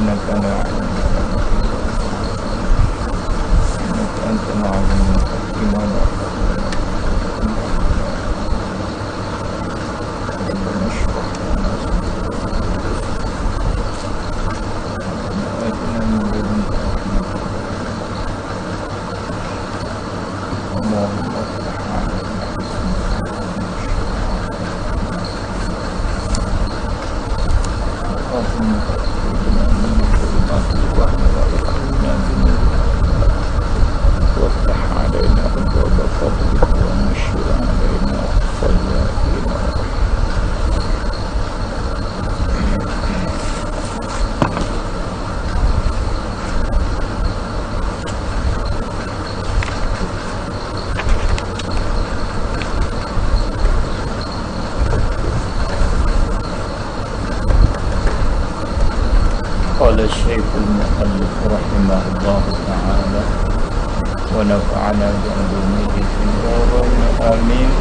إنك لا إنك أنت العظيم الحكيم على ربنا اشرح لنا آتنا من لدنك رحمة اللهم افتح علينا اللهم اخرجنا من ظلمات الوهم وادخلنا بنور وافتح علينا أبواب فضلك وانشر علينا خزائن قال الشيخ المؤلف رحمه الله تعالى ونفعنا بعلومه في الدارين آمين.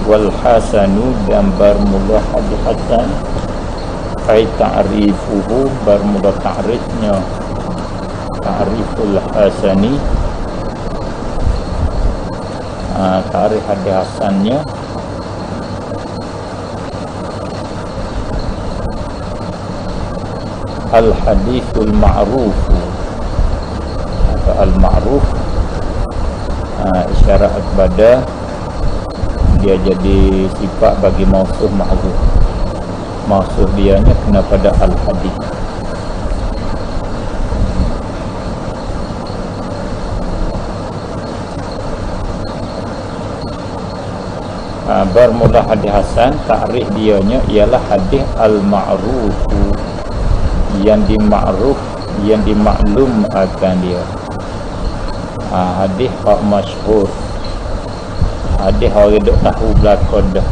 والحسن dan bermula hadis hasan ay ta'rifuhu bermula ta'rifnya ta'riful hasani ta'rif hadis hasannya al hadithul ma'ruf atau al ma'ruf isyarat kepada dia jadi sifat bagi mausuf ma'ruf. Mausuf dianya kena pada al hadith. Bermula hadis hasan, takrif dianya ialah hadis al-ma'ruf, yang dima'ruf, yang dimaklum akan dia. Hadis hak masyhur, hadis orang duk tahu belakang dah.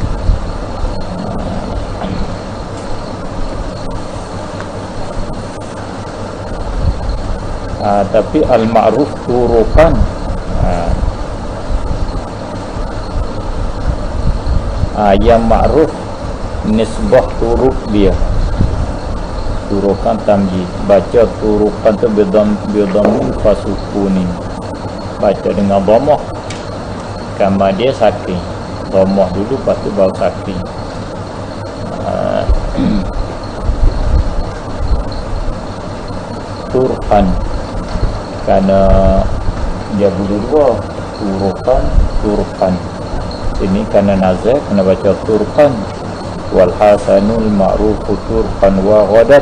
Tapi al-ma'ruf turukan, yang ma'ruf nisbah turuk dia, turukan tamjid. Baca turukan tu bidhamin fasukuni, baca dengan dhamah kama dia saking, dhamah dulu lepas tu baru saking. Turkan kerana dia bulu dua, turukan ini karena nazar kena baca turkan. Wal hasanul ma'rufu turkan wa ghadat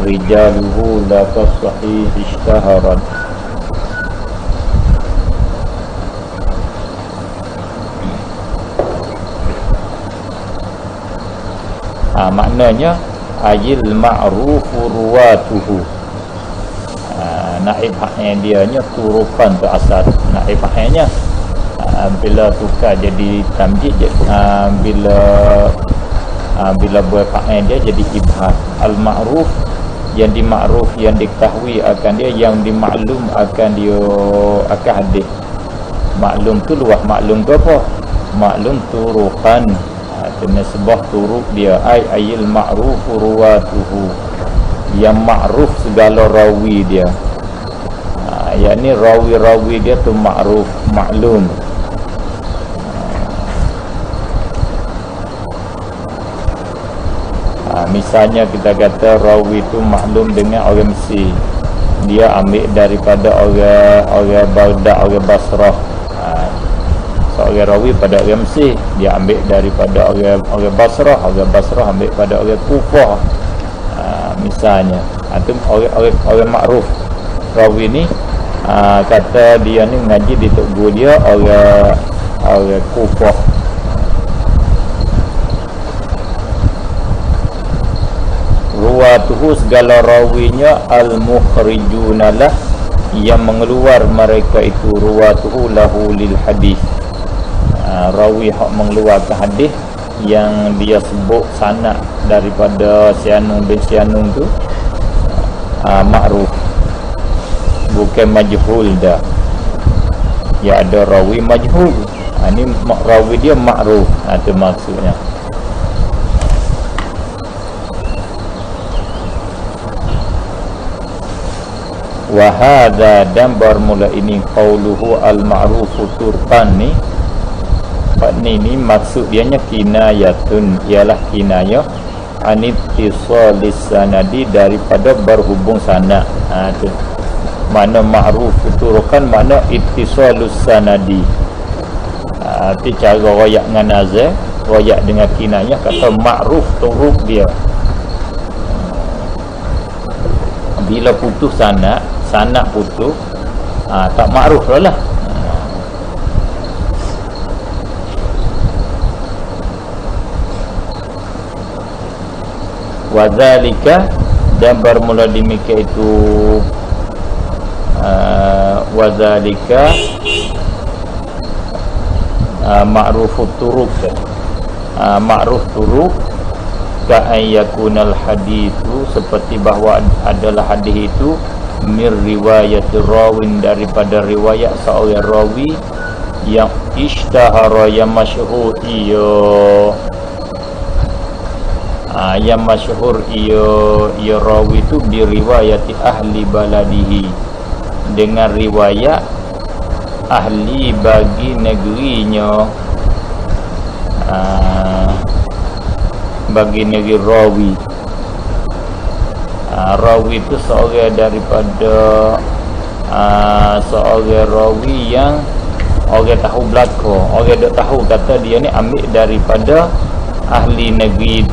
rijaluhu la tasahih ishtaharat. Maknanya ayil ma'rufu ruwatuhu, naib haknya dianya turukan tu asal naib haknya. Bila tukar jadi tamjid, bila buat fa'il dia jadi ibham. Al-ma'ruf yang dimakruf, yang diketahui akan dia, yang dimaklum akan dia akan hadis. Maklum tu luah, maklum tu apa? Maklum turukan, nisbah turuk dia, ayil ma'ruf ruwatuhu, yang ma'ruf segala rawi dia. Yakni rawi-rawi dia tu ma'ruf, maklum. Misalnya kita kata rawi itu maklum dengan orang Mesir, dia ambil daripada orang Baghdad, orang Basrah. Seorang rawi pada orang Mesir, dia ambil daripada orang Basrah, orang Basrah ambil pada orang Kufah. Misalnya itu orang makruf. Rawi ni kata dia ni ngaji di tok guru dia orang Kufah. Ruwatuhu segala rawinya al-mukhrijunalah, yang mengeluar mereka itu, ruwatuhu lahu lil hadis, rawi hak mengeluarkan hadis yang dia sebut sanad daripada Sianung bin Sianung tu ma'ruf. bukan majhul dah. Ya ada rawi majhul. Ini rawi dia ma'ruf. Itu maksudnya. Wa hadza, dan bermula ini qauluhu al-ma'rufu turqan ni. Ini maksud dianya kinayatun, ialah kinayah anittisalis sanadi, daripada berhubung sanad. Tu makna ma'ruf turqan, makna ittisalus sanadi. Arti cara royak dengan nazar, royak dengan kinayah, kata ma'ruf turuq dia. Bila putus sanad putus, tak ma'ruf lah. Wadzalika, dan bermula demikian itu wadzalika ma'rufut turuq, ma'ruf turuq ka ayyakunal hadithu, seperti bahawa adalah hadis itu mir riwayati rawin, daripada riwayat seorang rawi yang ishtahara, yang masyhur yang masyhur ia rawi itu diriwayati ahli baladihi, dengan riwayat ahli bagi negerinya, bagi negeri rawi. Rawi itu seorang daripada seorang rawi yang orang tahu belaka, orang dah tahu kata dia ni ambil daripada ahli negeri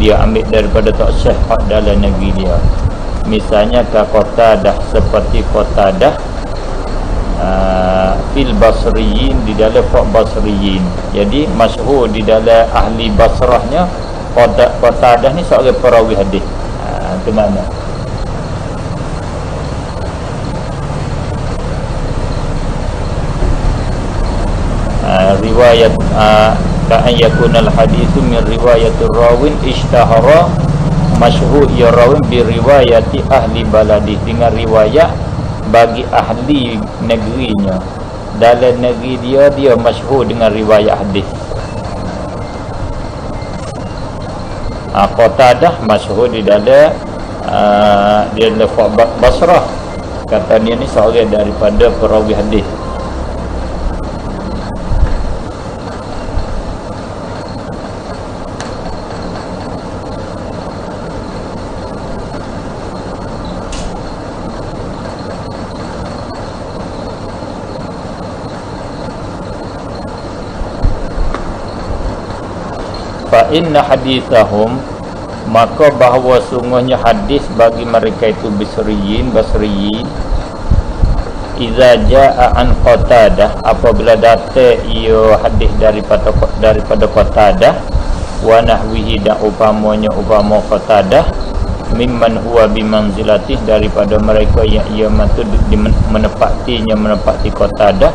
dia, ambil daripada tak syahad dalam negeri dia. Misalnya ke Qatadah, seperti Qatadah fil basriyin, di dalam basriyin. Jadi masyhur di dalam ahli Basrahnya Qatadah ni seorang perawi hadis. Itu mana riwayat ka'an yakunal hadithu min riwayatir rawin ishtahara, masyhur ya rawin bi riwayati ahli baladi, dengan riwayat bagi ahli negerinya. Dalam negeri dia masyhur dengan riwayat hadis. Qatadah masyhur di dalam Basrah, kata dia ni seorang daripada perawi hadis. Fa inna hadithahum, maka bahawa sungguhnya hadis bagi mereka itu basriyin, iza jaa an Qatadah, apabila datang ia hadis daripada Qatadah, wa nahwihi, dan upamanya Qatadah, mimman huwa bimanzilatih, daripada mereka yang ia maksud menepati Qatadah,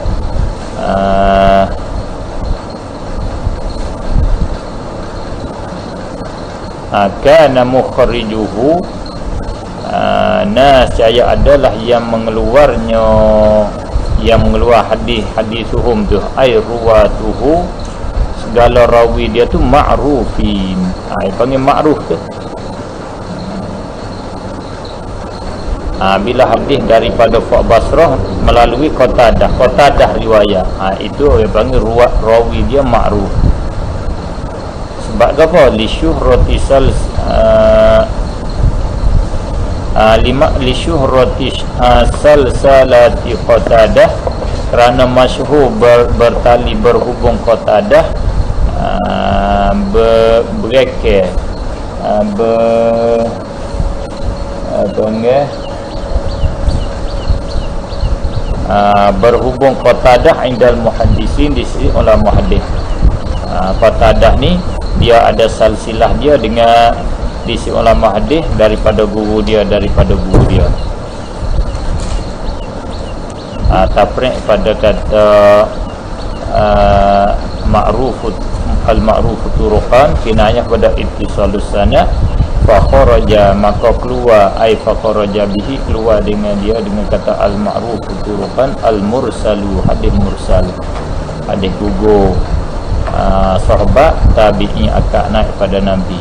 kana mukhrijuhu, nascaya adalah yang mengeluar hadis-hadisuhum tu, ay ruwatuhu, segala rawi dia tu ma'rufin. Panggil ma'ruf tu. Bila hadis daripada Basrah melalui Qatadah riwayat, itu dia panggil rawi dia ma'ruf. Sebab apa? Lisyuhrati salsalati Qatadah, kerana masyhur bertali berhubung Qatadah, berhubung Qatadah indal muhaddisin, di sisi ulama hadis. Qatadah ni dia ada salsilah dia dengan di sisi ulama hadis daripada guru dia. Tafriq pada kata al-ma'ruf turuqan, kinayah pada ittisalus sanad, fakharaja maka keluar fakharaja bihi keluar dengan dia dengan kata al-ma'ruf turuqan al-mursalu hadis mursal hadis gugur sahabat tabi'i akak naik pada Nabi.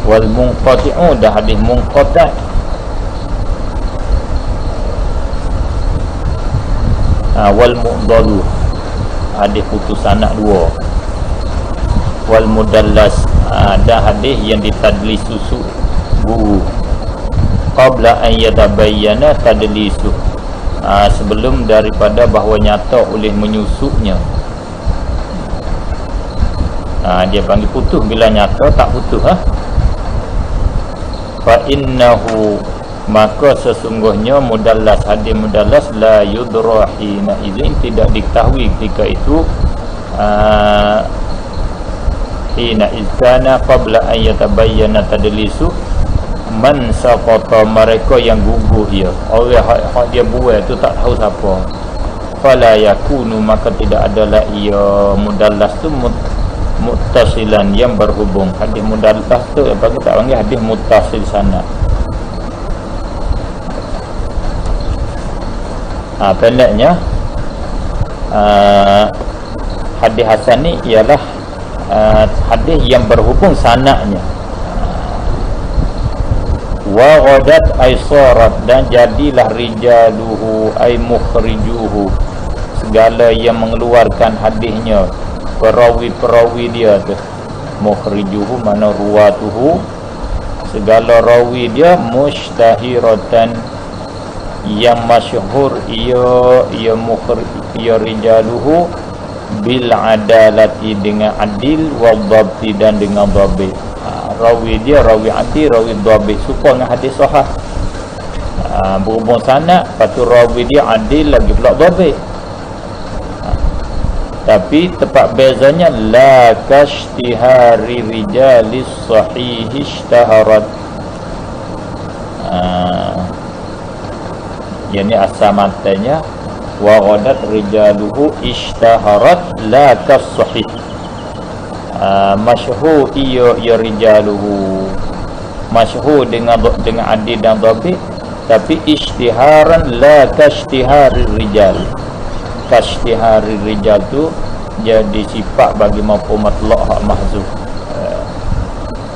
Wal munqati'u dah hadis munqati' wal mu'dalu hadis putus anak dua. Wal mudallas dah hadis yang ditadlis susu guru qabla an yatabayyana tadlisu sebelum daripada bahawa nyata oleh menyusuknya. Dia panggil putus bila nyata tak putus fa innahu maka sesungguhnya mudallas hadis mudallas la yudra hina izin tidak diketahui ketika itu hina izkana qabla an yatabayyana tadlisu man saqata mereka yang gugur dia orang hak dia buat tu tak tahu siapa fala yakunu maka tidak adalah ia mudallas tu muttasilan yang berhubung. Hadis mudallas tu bagi tak panggil hadis muttasil sanad. Pendeknya hadis hasan ni ialah hadis yang berhubung sanadnya. Wa ghadat aisarat dan jadilah rijaluhu ay mukhrijuhu segala yang mengeluarkan hadisnya perawi-perawi dia tu mukhrijuhu mana ruwatuhu segala rawi dia mustahiratan yang masyhur ia rijaluhu bil adalati dengan adil wa dhabti dan dengan dhabit. Rawi dia rawi adil rawi dhabit suka dengan hadis sahih berhubung sanad patu rawi dia adil lagi pula dhabit. Tapi tepat bezanya la kashtihari rijalis sahih ishtaharat yani asal matanya wa ghadat rijaluhu ishtaharat la kas sahih masyhur ia rijaluhu masyhur dengan adil dan dhabit tapi ishtiharan la kashtihari rijal. Kashtihari rijal tu jadi sifat bagi mafhum matlaq hak mahzuf.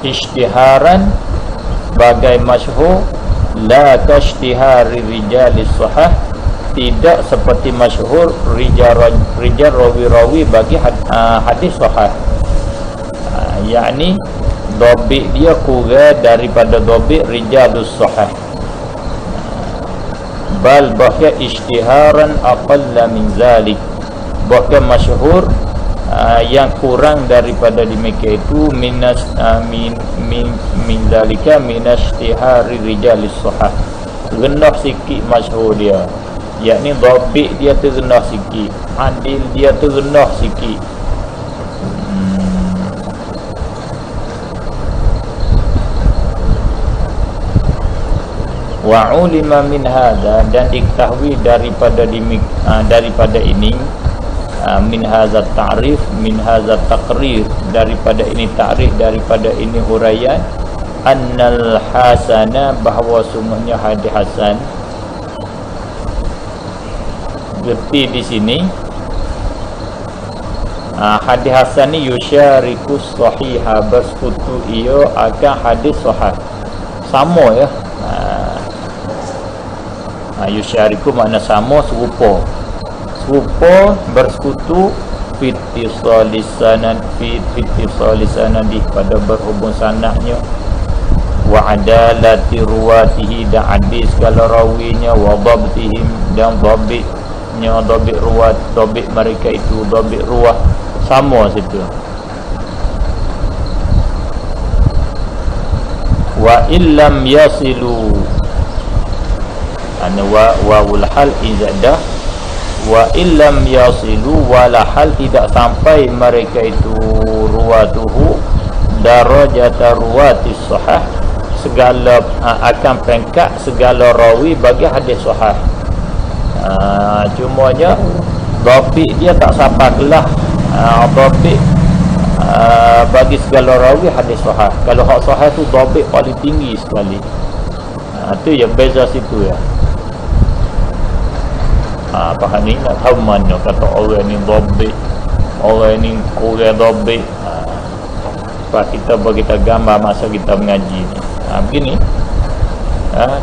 Ishtiharan bagai masyhur la kashtihari rijalis sahih tidak seperti masyhur rijal rawi-rawi bagi hadis sahih. Yakni dhabit dia kurang daripada dhabit rijalus sahih. Bal bahkan ishtiharan aqalla min zalik bahkan masyhur yang kurang daripada demikian itu minas min zalika minashtihari rijalis sahih rendah sikit masyhur dia yakni dhabit dia tu rendah sikit adil dia tu rendah sikit. Wa ulima min hadza dan diketahui daripada ini min hadza ta'rif min hadza taqrir daripada ini ta'rif daripada ini huraian annal hasana bahawa sungguhnya hadis hasan gerti di sini hadis hasan ni yusyariku sahiha bersekutu ia akan hadis sahih sama ya. Yusyariku makna sama serupa bersekutu fitisalisanadi pada berhubung sanadnya wa adalati ruwatihi dan adil segala rawinya wa dhabtihim dan dhabitnya dhabit ruwat dhabit mereka itu dhabit ruwah sama situ. Wa illam yasilu wawul hal izadah wa illam yasilu wala hal tidak sampai mereka itu ruwatuhu darajata ruwatis sahih segala akan peringkat segala rawi bagi hadis sahih. Cumanya dhabit dia tak sampai kelas Dhabit bagi segala rawi hadis sahih. Kalau hak sahih tu dhabit paling tinggi sekali. Tu yang beza situ ya. Faham ni nak tahu mana kata orang ni dhabit, orang ni kurang dhabit. Sebab kita bagi kita gambar masa kita mengaji ni. Begini.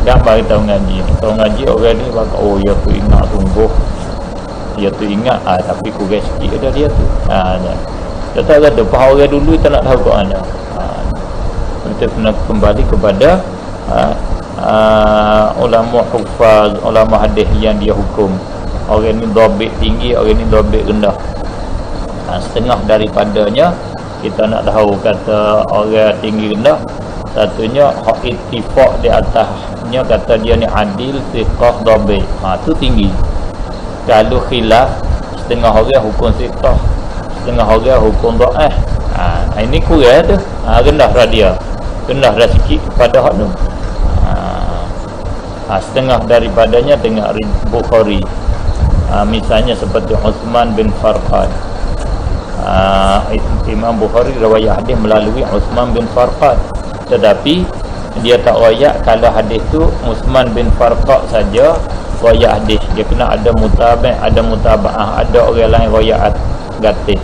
Gambar kita mengaji ni. Kita mengaji orang ni bagi ya tu ingat sungguh. Dia tu ingat tapi kurang sikit dah dia tu. Dia tak kata faham orang dulu kita nak tahu kat mana. Kita kena kembali kepada ulama hufaz, ulama hadis yang dia hukum. Orang ni dhabit tinggi, orang ni dhabit rendah. Setengah daripadanya kita nak tahu kata orang tinggi rendah. Satunya hak ittifaq di atasnya kata dia ni adil, thiqah, dhabit. Tu tinggi. Kalau khilaf setengah orang hukum thiqah, setengah orang hukum dhaif. Ini kurang tu. Rendah dah dia. Rendah dah sikit pada hak tu. Setengah daripadanya tengok Bukhari. Misalnya seperti Uthman bin Farqad. Imam Bukhari riwayat hadis melalui Uthman bin Farqad, tetapi dia tak riwayat kalau hadis tu Uthman bin Farqad saja riwayat hadis. Dia kena ada mutabi', ada mutaba'ah, ada orang lain riwayat gatih.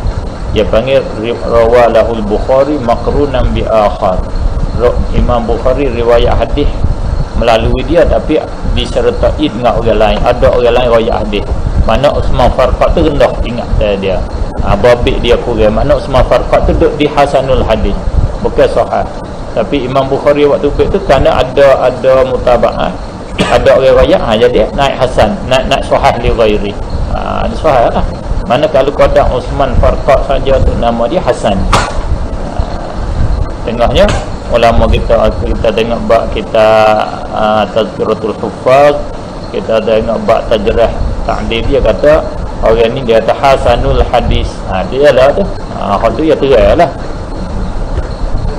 Dia panggil rawalahul Bukhari maqrunan bi akhar. Imam Bukhari riwayat hadis melalui dia tapi disertai dengan orang lain. Ada orang lain riwayat hadis. Mana Uthman Farqad tu rendah ingat dia. Babik dia kurang. Mana Uthman Farqad tu duduk di hasanul hadis, bukan sahih. Tapi Imam Bukhari waktu tu kerana ada mutaba'ah, ada orang riwayat, jadi naik hasan, naik sahih li ghairi. Ada sahih lah. Mana kalau qada Uthman Farqad saja tu nama dia hasan. Tengahnya ulama kita tengok bab kita Tazkiratul Huffaz, kita tengok bab tajrih ta'dil, dia kata orang ni dia kata hasanul hadis. Dia lah tu. Hal tu ya teranglah.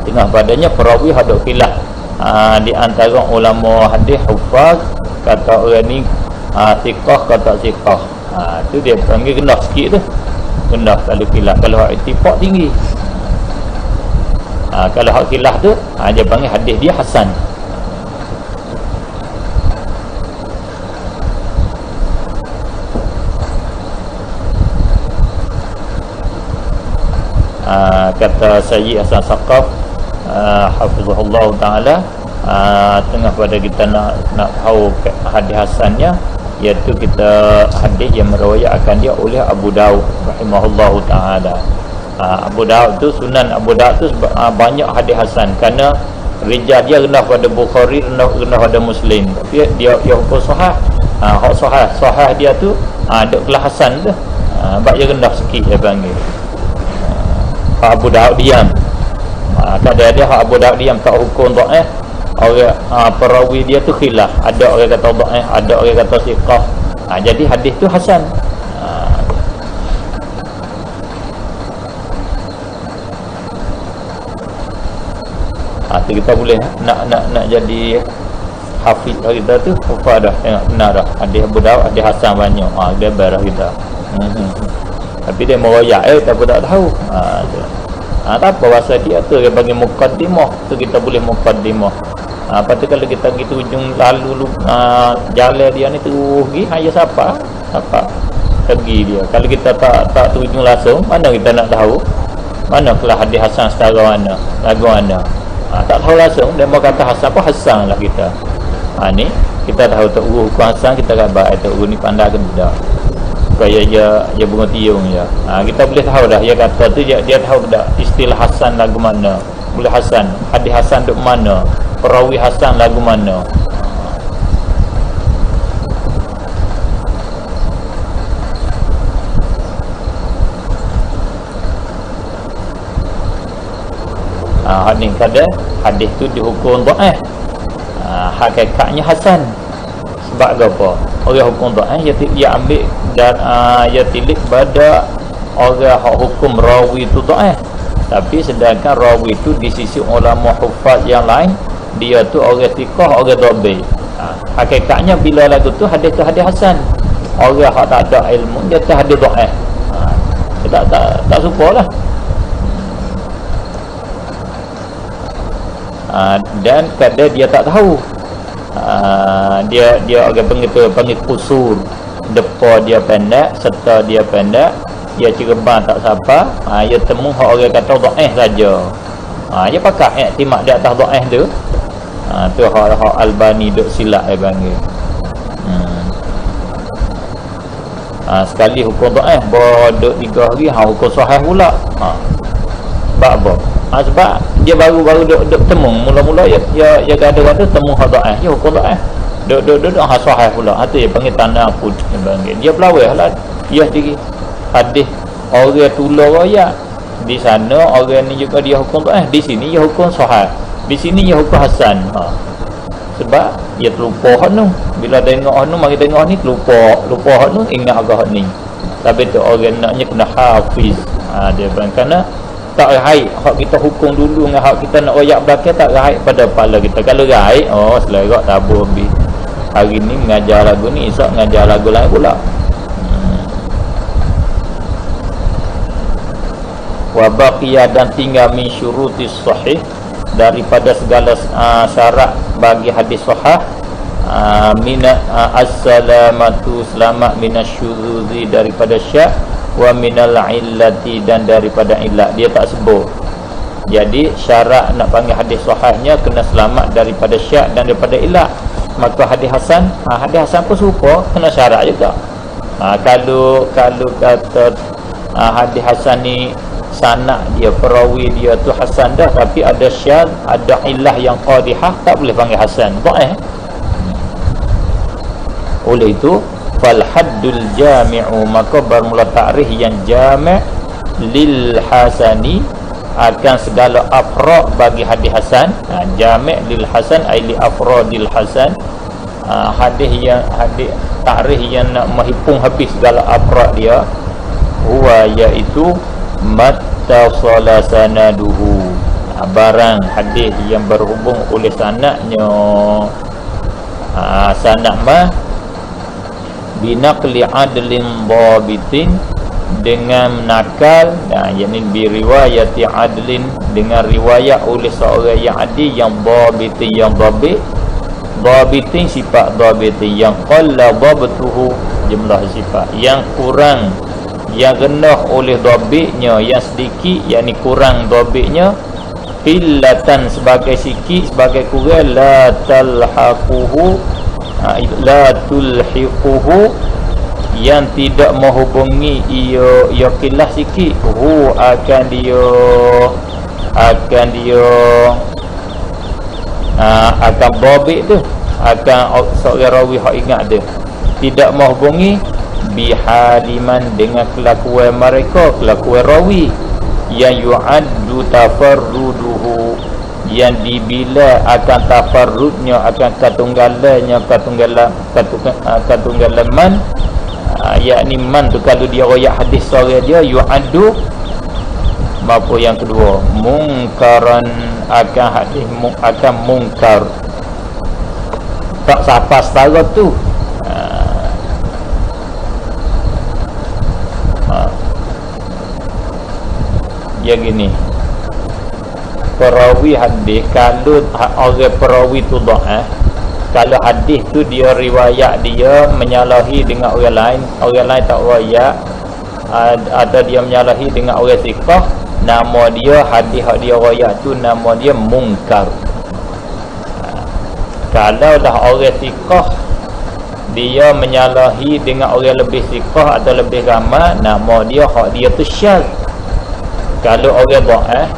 Tengah padanya perawi ada khilaf di antara ulama hadis huffaz, kata orang ni thiqah kata thiqah. Tu dia panggil rendah sikit tu. Rendah kalau khilaf. Kalau ittifaq tinggi. Kalau hak khilaf tu dia panggil hadis dia hasan. Kata Sayyid Hasan Saqaf hafizahullah ta'ala, tengah pada kita nak tahu hadis hasannya, iaitu kita hadis yang meriwayatkan dia oleh Abu Daud rahimahullah ta'ala. Abu Daud tu, Sunan Abu Daud tu banyak hadis hasan kerana rijal dia rendah pada Bukhari, rendah pada Muslim, tapi dia hukum sahih. Hak sahih dia tu ada kelas hasan tu, sebab dia rendah sikit dia panggil. Abu Daud diam. Tak ada hak Abu Daud diam, tak hukum dhaif. Orang perawi dia tu khilaf. Ada orang kata dhaif, ada orang kata thiqah. Jadi hadis tu hasan. Tu kita boleh nak jadi hafiz kita tu apa dah tengok benar dah. Hadis Abu Daud, hadis hasan banyak. Dia barah kita. Tapi dia meroyak tapi tak tahu. Tak apa bahasa dia tu dia bagi muqaddimah, tu kita boleh muqaddimah. Lepas tu kalau kita pergi ujung lalu jalan dia ni terus pergi hanya siapa pergi dia. Kalau kita tak ujung langsung, mana kita nak tahu mana kelas hadis hasan setara mana, lagu mana. Tak tahu langsung dia mau kata hasan apa hasan lah kita. Ni kita tahu tak hukum hasan, kita khabar tak ni pandai ke tidak. Supaya dia bunga tiung je. Kita boleh tahu dah dia kata tu dia tahu dah istilah hasan lagu mana. Boleh hasan, hadis hasan duk mana, perawi hasan lagu mana. Ni kada hadis tu dihukum dhaif. Hakikatnya hasan. Sebab apa? Orang hukum dhaif dia ambil dan dia tilik pada orang hak hukum rawi tu dhaif. Tapi sedangkan rawi tu di sisi ulama huffaz yang lain, dia tu orang thiqah, orang dhabit. Hakikatnya bila lagu tu hadis hasan. Orang hak tak ada ilmu dia tu hadis dhaif. Dia tak suka lah. Dan kadang dia tak tahu, dia orang panggil kusur, depa dia pendek, serta dia pendek, dia cerebang tak siapa. Dia temu orang kata dhaif saja. Dia pakai iktimak di atas dhaif tu. Tu hak Albani duk silap dia panggil. Sekali hukum dhaif duk 3 hari hukum sahih pula. Sebab apa? Sebab dia baru duk temu, mula-mula dia gaduh-gaduh temu hak dhaif, dia hukum dhaif. Duk hak sahih pula. Tu dia panggil tanaqud, dia panggil. Dia pelawehlah dia sendiri. Hadis orang tular royak. Di sana orang ni juga dia hukum dhaif, di sini dia hukum sahih. Di sini dia hukum hasan. Sebab dia terlupa hak tu. Bila tengok hak tu, mari tengok ni lupa hak tu, ingat agak hak ni. Tapi tu orang naknya kena hafiz. Dia kerana tak raih hak kita hukum dulu dengan hak kita nak royak belakang, tak raih pada kepala kita. Kalau raih, selerak tabur habis. Hari ni mengajar lagu ni, esok mengajar lagu lain pula. Wa baqiya, dan tinggal min syurutis sahih, daripada segala syarat bagi hadis sahih, mina as-salamatu, selamat minasyuzuzi, daripada syak, wa minal illati, dan daripada illat. Dia tak sebut. Jadi syarat nak panggil hadis sahihnya kena selamat daripada syak dan daripada illat. Maka hadis hasan pun serupa, kena syarat juga. Kalau kata hadis hasan ni sanad dia, perawi dia tu hasan dah, tapi ada syadz, ada illah yang qadihah, tak boleh panggil hasan. Oleh itu fal haddul jami'u, maka bermula ta'rif yang jami' lil hasani, akan segala afrad bagi hadis hasan. Jami' lil hasan ai li afradil hasan. Hadis ta'rif yang nak menghimpun habis segala afrad dia, huwa, iaitu mattasala sanaduhu, barang hadis yang berhubung oleh sanadnya. Sanad binaqli adlin dhabitin, dengan nakal, yakni bi riwayati adlin, dengan riwayat oleh seorang yang adil, yang dhabitin, yang dhabitin sifat dhabitin, yang qalla dhabtuhu, jumlah sifat yang kurang, yang rendah oleh dhabitnya, yang sedikit, yakni kurang dhabitnya, qillatan sebagai sikit, sebagai kurang, la talhaquhu, la tulhiquhu, yang tidak menghubungi ia qillah sikit, akan dia akan dhabit tu, akan seorang rawi hak ingat dia, tidak menghubungi bihaliman, dengan kelakuan mereka, kelakuan rawi, yang yu'addu tafarruduhu, yang dibila akan tafarrudnya, akan katunggalannya, katunggalan man, yakni man tu kalau dia royak hadis seorang dia, yu'addu. Apa yang kedua, mungkaran, akan hadis akan mungkar, tak siapa setara tu. Ya gini, perawi hadis, kalau orang perawi tu kalau hadis tu dia riwayat dia menyalahi dengan orang lain tak riwayat, ada dia menyalahi dengan orang thiqah, nama dia hadis hak dia riwayat tu nama dia mungkar. Kalau dah orang thiqah dia menyalahi dengan orang lebih thiqah atau lebih ramai, nama dia hak dia tu syadz. Kalau orang dhaif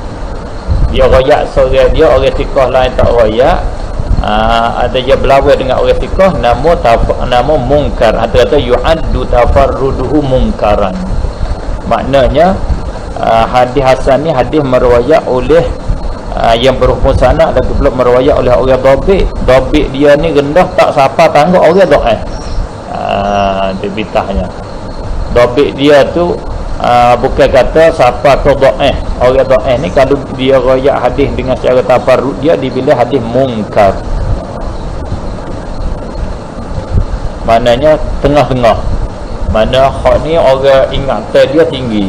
dia riwayat seorang dia, orang thiqah lain tak riwayat, ada dia berlawan dengan orang thiqah, nama mungkar, atau kata yu'addu tafarruduhu mungkaran. Maknanya hadis hasan ni hadis meriwayat oleh yang berhubung sanad, dan pula meriwayat oleh orang dhabit dia ni rendah, tak siapa tangguh orang dhaif. Debitahnya dhabit dia tu bukan kata siapa tu dhaif. Orang dhaif ni kalau dia riwayat hadis dengan secara tafarrud, dia dibilang hadis mungkar. Maknanya tengah-tengah. Mana hak ni orang ingatan dia tinggi,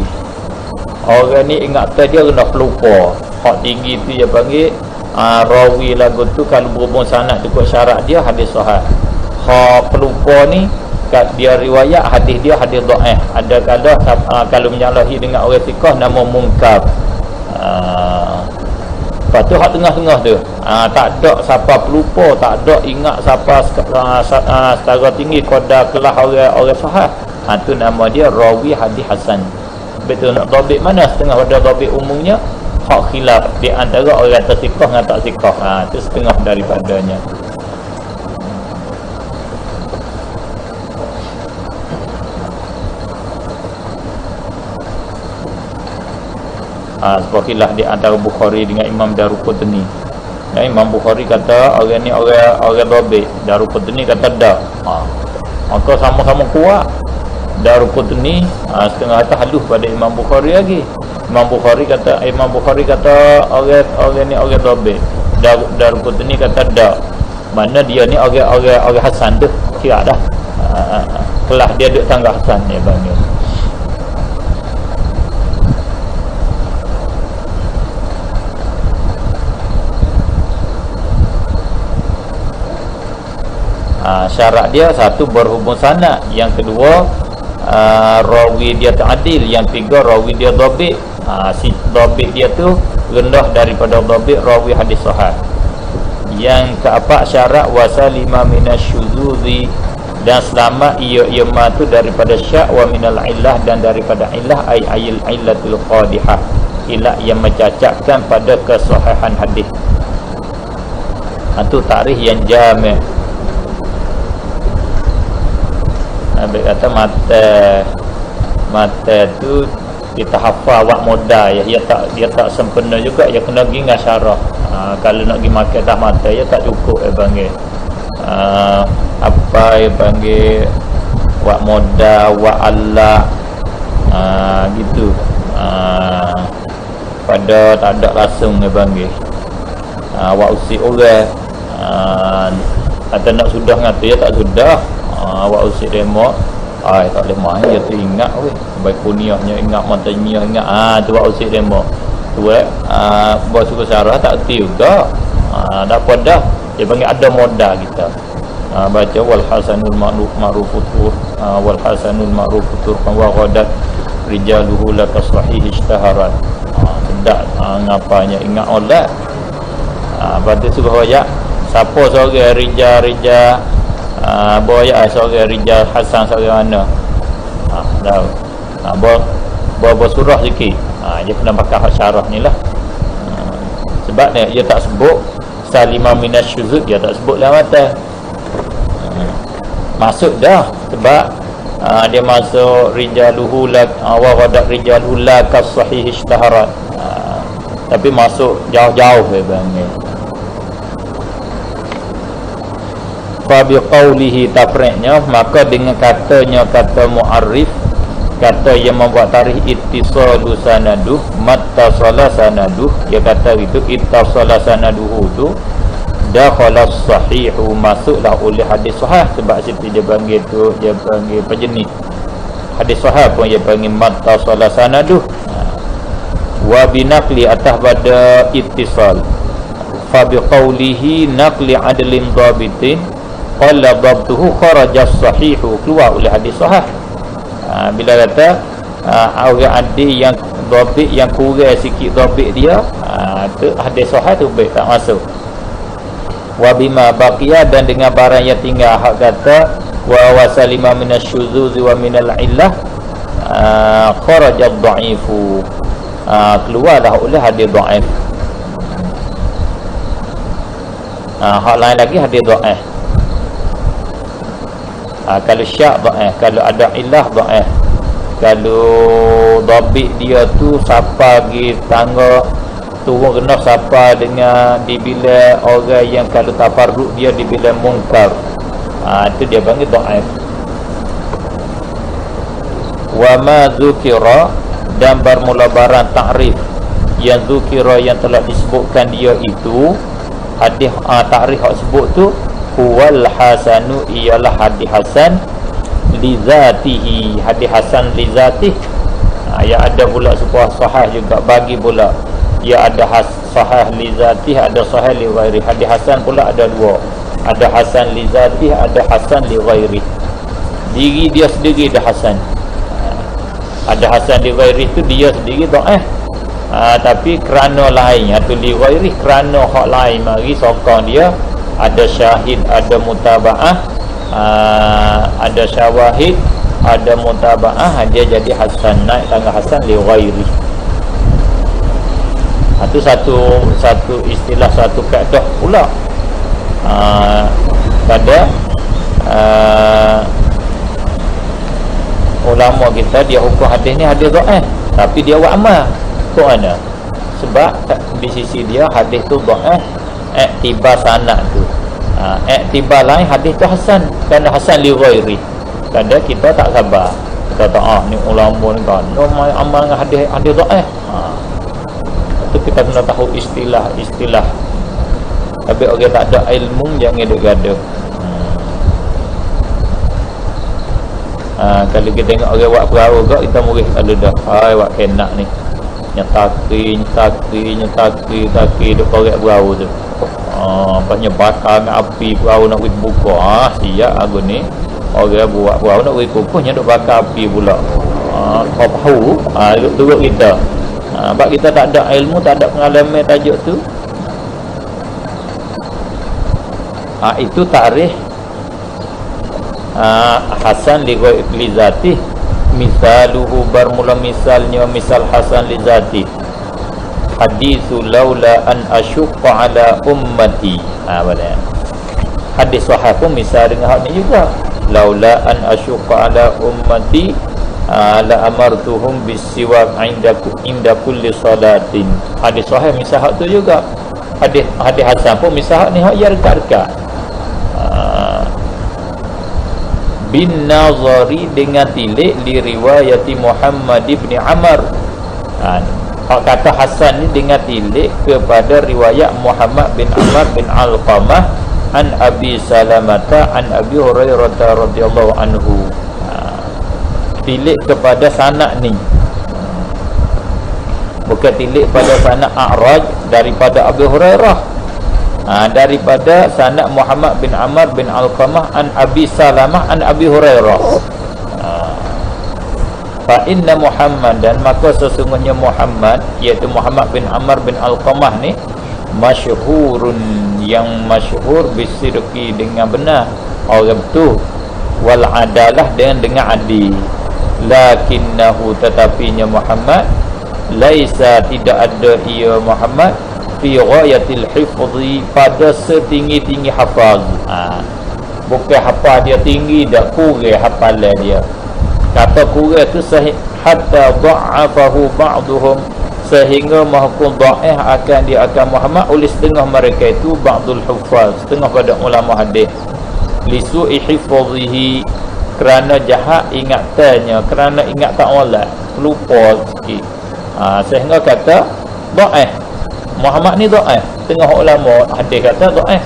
orang ni ingatan dia rendah pelupa. Hak tinggi tu dia panggil rawi lagu tu kalau berhubung sanad ikut syarat dia hadis sahih. Hak pelupa ni dia riwayat hadis dia hadis dhaif. Ada kalau menyalahi dengan orang thiqah nama munkar. Lepas tu hak tengah-tengah tu tak ada siapa pelupa, tak ada ingat siapa secara tinggi qadar kelas orang sahih. Tu nama dia rawi hadis hasan. Betul nak dhabit mana setengah pada dhabit umumnya hak khilaf di antara orang tersiqah dengan tak siqah. Itu setengah daripadanya. Sebab khilaf di antara Bukhari dengan Imam Daruqutni. Imam Bukhari kata orang ni orang dhabit, Daruqutni kata dak. Maka sama-sama kuat. Daruqutni setengah atas halus pada Imam Bukhari lagi. Imam Bukhari kata orang ni orang dhabit. Daruqutni kata dak. Mana dia ni orang hasan tu, kira dah. Kelas dia duduk tangga hasan ni bang. Syarat dia satu berhubung sanad, yang kedua rawi dia ta'dil, yang tiga rawi dia dhabit. Si dhabit dia tu rendah daripada dhabit rawi hadis sahih. Yang keempat syarat wasalima minasyuzuzi, dan selamat ia tu daripada syak, wa minal illah, dan daripada illah ayil illatul qadihah, illah yang mencacatkan pada kesahihan hadis. Itu tarikh yang jami'. Nabi kata mata tu kita hafal awak muda ya, dia tak sempurna juga, dia kena pergi dengan syarah. Kalau nak pergi makan dah mata ya tak cukup panggil apa panggil wak muda wak Allah gitu. Pada tak ada langsung panggil wak usi orang kata nak sudah ngatu ya tak sudah. Awak usik demo tak boleh main dia tu ingat weh baik kuniahnya ingat matanya ingat tu awak usik demo tu bos suku syarah tak erti juga dapat dah dia panggil ada modal kita baca wal hasanul ma'ruf futur wal hasanul ma'ruf futur wa ghadat rijaluhu laka sahih ishtaharat sedak ngapanya ingat Allah pada suruh ayat siapa seorang rijal boya seorang rijal hasan seorang mana dah bawa surah sikit dia kena pakai hak syarah ni lah. Sebab dia tak sebut salima minasyuzud, dia tak sebut lah mata masuk dah sebab dia masuk rijaluhu la wa ghadat rijaluhu la kasahih ishtaharat tapi masuk jauh-jauh bang. Bi qawlihi tafri'nya, maka dengan katanya kata mu'arrif, kata yang membuat tarikh ittisalu sanaduh mattasala sanaduh, dia kata itu ittasala sanaduhu tu dakhala sahihu, masuklah oleh hadis sahih. Sebab situ dia panggil tu dia panggil penjenis hadis sahih pun dia panggil mattasala sanaduh. Wa binaqli atas pada ittisal, fa bi qawlihi naqli adlin dhabitin qala dhabtuhu kharaja sahihu, keluar oleh hadis sahih. Bila kata orang adil yang dhabit yang kurang sikit dhabit dia tu hadis sahih tu baik tak masuk. Wa bima baqiya, dan dengan barang yang tinggal, hak kata wa wasalima minasyuzuz wa minal illah kharaja dhaifu, keluarlah oleh hadis dhaif. Hak lain lagi hadis dhaif. Kalau syak dhaif, kalau ada illah dhaif. Kalau dhabit dia tu siapa pergi tangga turun kena siapa dengan dibilang orang yang kalau tafarruk dia dibilang mungkar, itu dia panggil dhaif. Wa ma dzukira, dan bermula barang ta'rif yang dzukira yang telah disebutkan dia itu hadis ta'rif hak sebut tu huwal hasanu, ialah hadis hasan li zatihi, hadis hasan li zatih. Ya ada pula sebuah sahih juga bagi pula. Ya ada sahih li zatih, ada sahih li ghairi. Hadis hasan pula ada dua. Ada hasan li zatih, ada hasan li ghairi. Diri dia sendiri dah hasan. Ada hasan li ghairi tu dia sendiri dhaif. Tapi kerana lain atau li ghairi kerana hak lain mari sokong dia, ada syahid, ada mutabaah, ada syawahid, ada mutabaah, dia jadi hasan, naik tangga hasan li ghairi. Itu satu istilah, satu kaedah pula pada ulama kita. Dia hukum hadis ni hadis dhaif, tapi dia buat amal. Kok mana? Sebab di sisi dia hadis tu dhaif, iktibar sanad tu. Iktibar lain hadis tu hasan, kerana hasan li ghairi. Kadang kita tak sabar. Kita kata ni ulama ni kan amal dengan hadis dhaif. Itu kita kena tahu istilah. Tapi orang tak ada ilmu jangan duk gaduh. Kalau kita tengok orang buat perahu kau, kita murid lalu dah. Hai buat kenak ni. Nyetaki duk korek perahu tu. Banyak bakar dengan api perahu nak pergi buka. Siap aku ni. Orang buat perahu nak pergi kukuhnya duk bakar api pula. Kau tahu, turut kita. Sebab kita tak ada ilmu, tak ada pengalaman tajuk tu. Itu tarikh hasan li zatih. Misaluhu bermula misalnya, misal hasan li zatih hadithu laula an asyqa ala ummati. Hadis sahih pun misal dengan hal ni juga. Laula an asyqa ala ummati la amartuhum bisiwak inda kulli salatin. Hadis sahih misal hak tu juga. Hadis hasan pun misal hak ni hak ya dekat-dekat. Bin nazari dengan tilik li riwayati Muhammad ibn Amr. Hak kata hasan ni dengan tilik kepada riwayat Muhammad bin Amr bin Alqamah an Abi Salamata an Abi Hurairah radhiyallahu anhu. Tilik kepada sanad ni, bukan tilik pada sanad A'raj daripada Abu Hurairah. Daripada sanad Muhammad bin Amr bin Alqamah an Abi Salamah an Abi Hurairah. Fa inna Muhammadan, maka sesungguhnya Muhammad, iaitu Muhammad bin Amr bin Alqamah ni, masyhurun, yang masyhur, bisidqi, dengan benar, orang betul, wal adalah, dengan adil. Lakinnahu, tetapinya Muhammad, laisa, tidak ada ia Muhammad, fi ghayatil hifzi, pada setinggi-tinggi hafaz. Bukan hafaz dia tinggi, dah kurang hafalan dia. Kata kurang tu hatta dha'afahu ba'duhum, sehingga mahkum dhaif akan Muhammad oleh setengah mereka itu, ba'dul hufaz, setengah pada ulama hadis, li su'i hifzihi, kerana jahat ingatannya, kerana ingat tak molek, lupa sikit. Sehingga kata dhaif. Muhammad ni dhaif, tengah ulama hadis kata dhaif.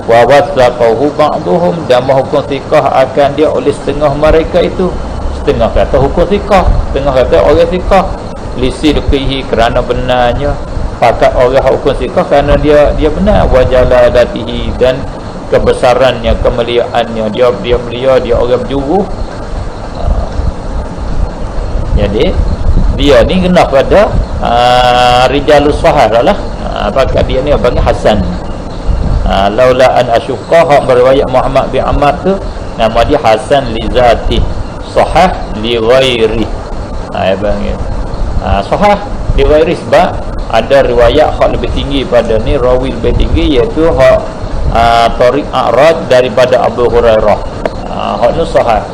Wa wasaqahu ba'duhum, dan hukum thiqah akan dia oleh setengah mereka itu. Setengah kata hukum thiqah, setengah kata orang thiqah, li sidqihi, kerana benarnya. Pakat orang hukum thiqah kerana dia benar, wa jalalatihi, dan kebesarannya, kemuliaannya, dia mulia, dia orang berjuru. Jadi dia ni kena pada rijalus sahih lah. Pakat dia ni panggil hasan. Laula an asyqa, hak berriwayat Muhammad bin Amr tu nama dia hasan li zati, sahih li ghairi. Ya panggil sahih li ghairi, sebab ada riwayat hak lebih tinggi pada ni, rawi lebih tinggi, iaitu hak tariq A'raj daripada Abu Hurairah. Hak ni sahih.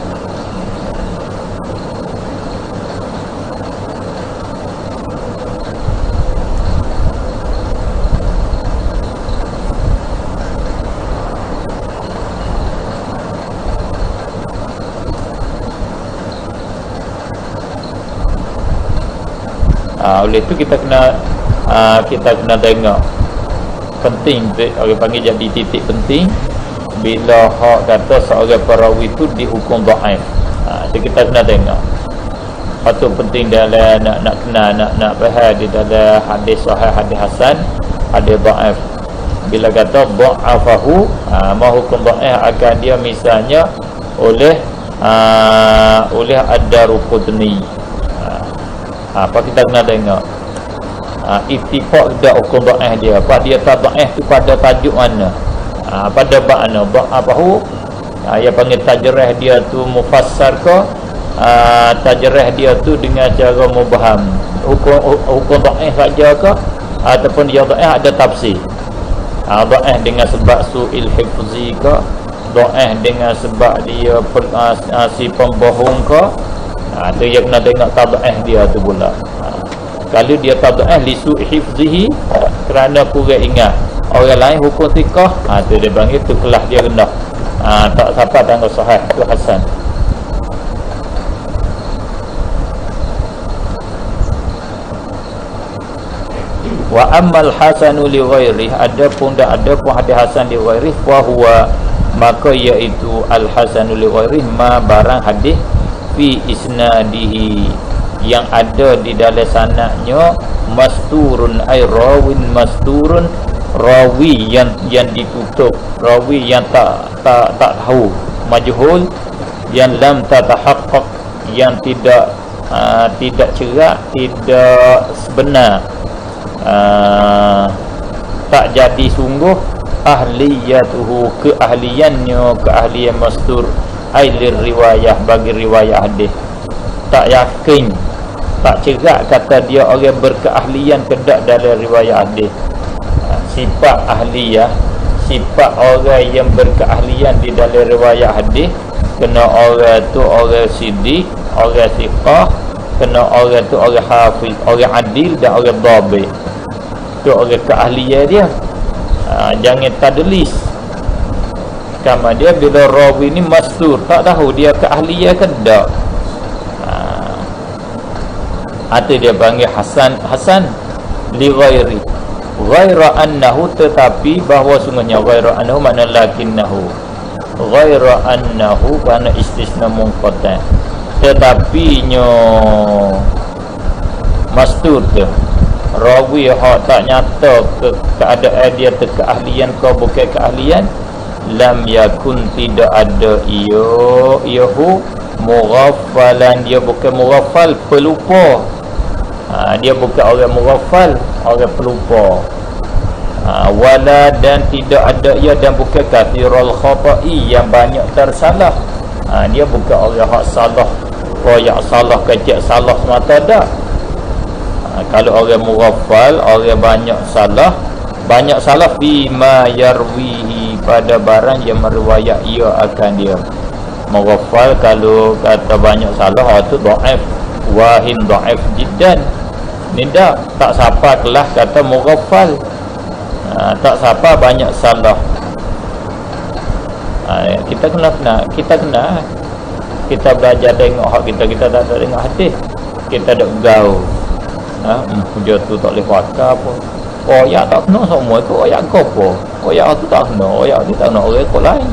Oleh itu kita kena tengok, penting orang panggil jadi titik penting bila hak kata seorang perawi itu dihukum dhaif. Jadi kita kena tengok Patut penting dalam nak kenal, nak faham di dalam hadis sahih, hadis hasan, hadis dhaif. Bila kata dha'afahu, ma hukum dhaif akan dia misalnya oleh Ad-Darqutni. Apa kita kena tengok ittifaq dak hukum dhaif dia. Apa dia dhaif tu pada tajuk mana? Pada bab mana? Dha'afahu, ia panggil tajrih dia tu mufassar ke? Tajrih dia tu dengan cara mubham. Hukum dhaif saja ke? Ataupun dia dhaif ada tafsir. Dhaif dengan sebab su'il hifzi ke, dhaif dengan sebab dia si pembohong ke, tu yang kena tengok dhaif dia tu pula. Kalau dia dhaif li su'i hifzihi, kerana kurang ingat orang lain hukum thiqah, tu dia panggil tu kelas dia rendah, tak sampai tanggal sahih, tu hasan. Wa ammal hasanu li ghairi, adapun hadis hasan li ghairi, wa huwa, maka iaitu al hasanu li ghairi ma barang hadis fi isnadihi, yang ada di dalam sanadnya masturun ay rawin masturun, rawi yang ditutup, rawi yang tak tahu, majhul, yang lam tatahaqqaq, yang tidak cerak, tidak sebenar, tak jadi sungguh ahliyatuhu, keahlian mastur, ailir riwayah, bagi riwayah hadis. Tak yakin, tak cerak kata dia orang berkeahlian kedak dalam riwayat hadis. Sifat ahliyah, sifat orang yang berkeahlian di dalam riwayat hadis, kena orang tu orang siddiq, orang thiqah, kena orang tu orang hafiz, orang adil dan orang dhabit. Tu orang keahlian dia. Jangan tadlis. Kama dia bila rawi ni mastur, tak tahu dia keahlian ke tak. Atau dia panggil hasan li ghairi, ghaira annahu, tetapi bahawa sungguhnya, ghaira annahu makna lakinnahu, ghaira annahu kerana istisna munqata, tetapi nyo mastur tu rawi hak tak nyata keadaan dia tu keahlian kau bukan keahlian, lam yakun, tidak ada iahu mughaffalan, dia bukan mughaffal, pelupa. Dia bukan orang mughaffal, orang pelupa. Wala, dan tidak ada ia, dan bukan kathirul khata'i, yang banyak tersalah. Dia bukan orang hak salah, koyak salah, kecil salah semata dak. Kalau orang mughaffal, orang banyak salah bima yarwihi, pada barang yang meriwayat ia akan dia. Mughaffal kalau kata banyak salah, itu dhaif, wahin dhaif jiddan. Ni tak siapa kelas kata mughaffal, tak siapa banyak salah. Kita belajar tengok hak kita tak ada tengok hadis, kita dak gaul. Dia tu tak boleh fakar pun. Oyak tak kena semua tu, oyak kau apa? Oyak tu tak kena, oyak tu tak kena orang kau lain.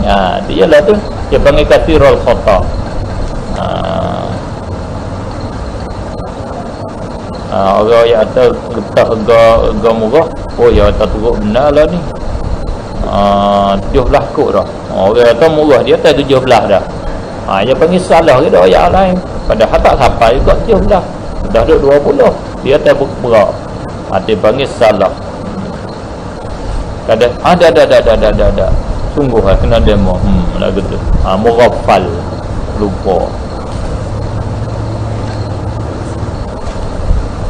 Dia lah tu, dia panggil kathirul khata'. Orang yang atas letak harga murah, ya tak turut benar lah ni. 17 kot dah. Orang atas murah, dia atas 17 dah. Dia panggil salah ke dah ayat lain, padahal tak sampai juga 17, dah duduk 20, dia atas berat. Dia panggil salah. Kadang ada sungguh lah kena demo lah gitu. Mughaffal, lupa.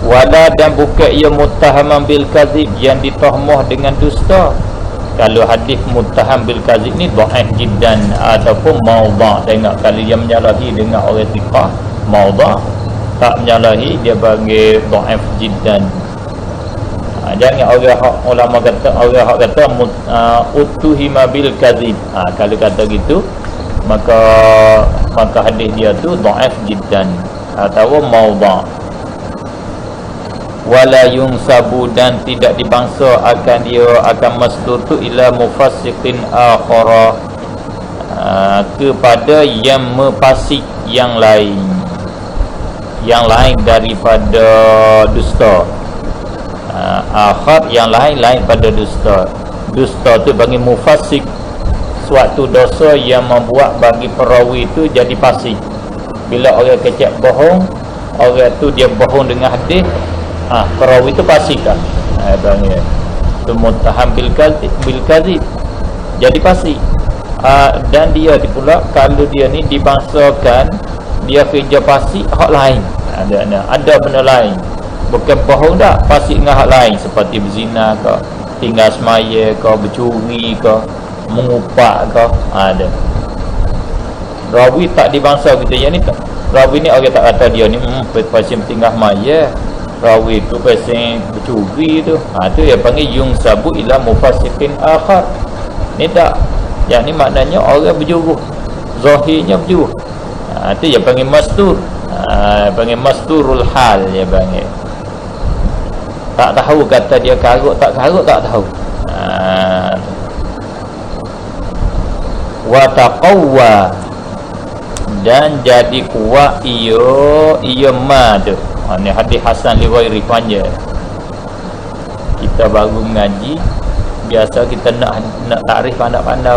Wala, dan bukan ia muttahaman bil kadzib, yang ditahmah dengan dusta. Kalau hadis muttaham bil kadzib ni dhaif jiddan ataupun maudha. Tengok kalau dia menyalahi dengan orang thiqah, maudha. Tak menyalahi, dia panggil dhaif jiddan. Jangan ulama kata, orang hak kata utuhima bil kadzib. Kalau kata gitu, maka hadis dia tu dhaif jiddan atau maudha. Wala yunsabu, dan tidak dibangsa akan dia akan mastur tu ila mufassiqin akhara, kepada yang mepasik yang lain. yang lain daripada dusta. Akhar yang lain pada dusta. Dusta tu bagi mufassik, suatu dosa yang membuat bagi perawi itu jadi fasik. Bila orang kecek bohong, orang tu dia bohong dengan hadis, perawi itu fasik kan. Bagi tu muttaham bil kadhib, jadi fasik. Dan dia pula kalau dia ni dibangsakan dia kerja fasik hak lain, ada benda lain, bukan bohong dah, fasik dengan hak lain seperti berzina ke, tinggal semaya ke, bercuri ke, mengupak ke, ada. Rawi tak dibangsa kita yang ni, rawi ni orang tak kata dia ni pasien tinggal semaya, rawi tu pasien bercuri tu, tu yang panggil yung sabu ila mufassiqin akhar. Ni tak, yang ni maknanya orang berjuruh, zahirnya berjuruh. Tu yang panggil mastur, panggil masturul hal, dia panggil. Tak tahu kata dia karut tak tahu. Wa taqawwa, dan jadi kuat ia ma tu. Ni hadis Hasan li ghairi panjang. Kita baru mengaji, biasa kita nak takrif pandai-pandai.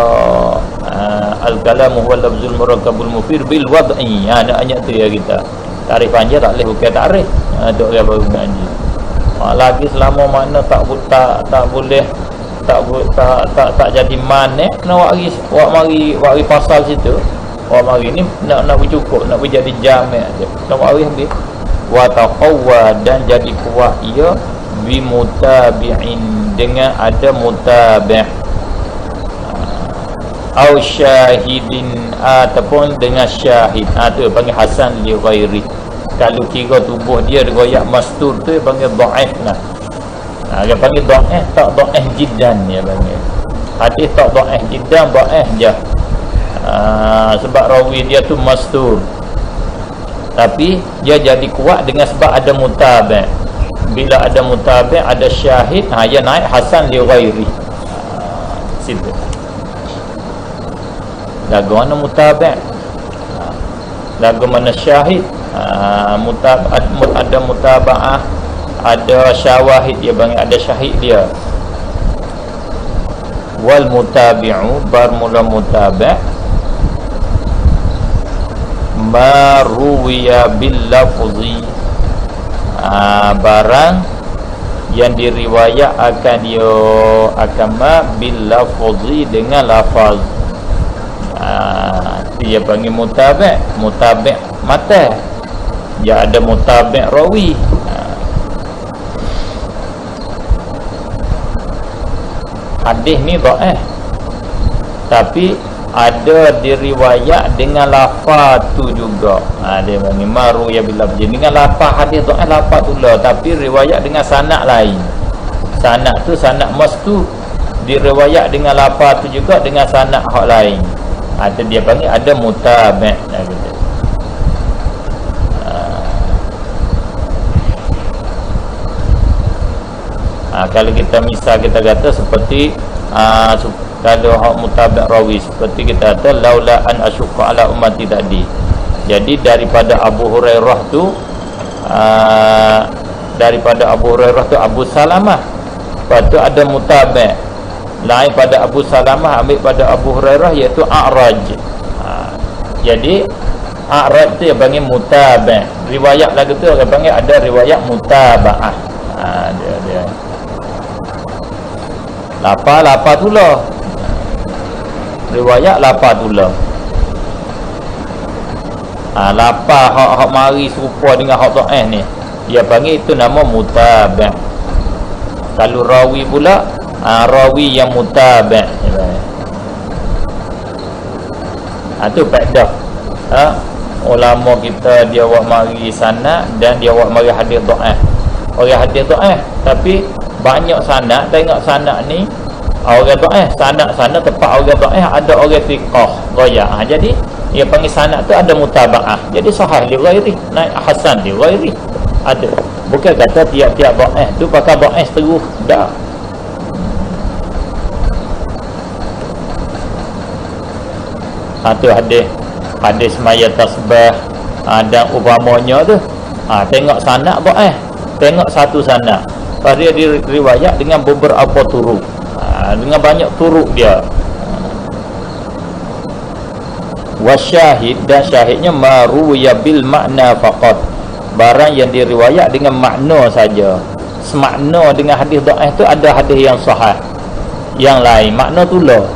Al-kalamu huwa lafzul murakkabul mufid bil wad'i. Naknya tu ya kita. Takrif panjang tak boleh bukan takrif. Tu orang baru mengaji. Lagi selama mana tak boleh tak jadi manek, nak mari pasal situ. Mari ni nak bercukup, nak jadi jamak aja. Nak mari habis. Wa taqawwa, dan jadi kuat ia bi mutabi'in, dengan ada mutabi', au syahidin, ataupun dengan syahid. Tu panggil hasan li ghairi. Kalau kira tubuh dia riwayat mastur tu panggil dhaif lah. Dia panggil dhaif, tak dhaif jiddan dia panggil. Hadis tak dhaif jiddan, dhaif je. Sebab rawi dia tu mastur, tapi dia jadi kuat dengan sebab ada mutabi'. Bila ada mutabi', ada syahid, dia naik hasan li ghairi. Situ lagu mana mutabi', lagu mana syahid. Ada mutaba'ah, ada syawahid, dia bagi ada syahid dia. Wal mutabi'u, bermula mutabi' ma ruwiya bil lafzi, barang yang diriwayat akan ma bil lafzi, dengan lafaz. Dia panggil mutabi'. Mutabi' mata, dia ada mutabi' rawi. Hadis ni dhaif, tapi ada diriwayat dengan lafaz tu juga. Dia panggil maru ya bil lafzi, dengan lafaz hadis dhaif, lafaz tu lah, tapi riwayat dengan sanad lain. Sanad tu sanad mastur, diriwayat dengan lafaz tu juga dengan sanad hak lain. Ada dia panggil ada mutabi'. Kalau kita misal kita kata seperti kalau hak mutabi' rawi, seperti kita kata laula an asyqa ala ummati tadi. Jadi daripada Abu Hurairah tu Abu Salamah, lepas tu ada mutabi' lain pada Abu Salamah, ambil pada Abu Hurairah, iaitu A'raj. Jadi A'raj tu yang panggil mutabi'. Riwayat lagu tu orang panggil ada riwayat mutaba'ah. Dia lapa tu lah, riwayat lapa tu lah. Lapa hak mari serupa dengan hak dhaif ni, dia panggil itu nama mutabi'. Kalau rawi pula, rawi yang mutabi'. Tu faedah. Ulama kita dia buat mari sanad dan dia buat mari hadis dhaif. Orang hadis dhaif tapi banyak sanad, tengok sanad ni orang dhaif, sanad tempat orang dhaif ada orang thiqah ghayah. Jadi dia panggil sanad tu ada mutaba'ah, jadi sahih li ghairi, naik hasan li ghairi. Ada, bukan kata tiap-tiap dhaif tu pakai dhaif terus, dah. Tu hadis semaya tasbih dan umpamanya tu, Tengok sanad dhaif, tengok satu sanad, dia diriwayat dengan beberapa turuk, dengan banyak turuk dia. Wasyahid, dan syahidnya maruya bil makna faqat, barang yang diriwayat dengan makna saja. Semakna dengan hadis dhaif tu ada hadis yang sahih, yang lain makna tu lah,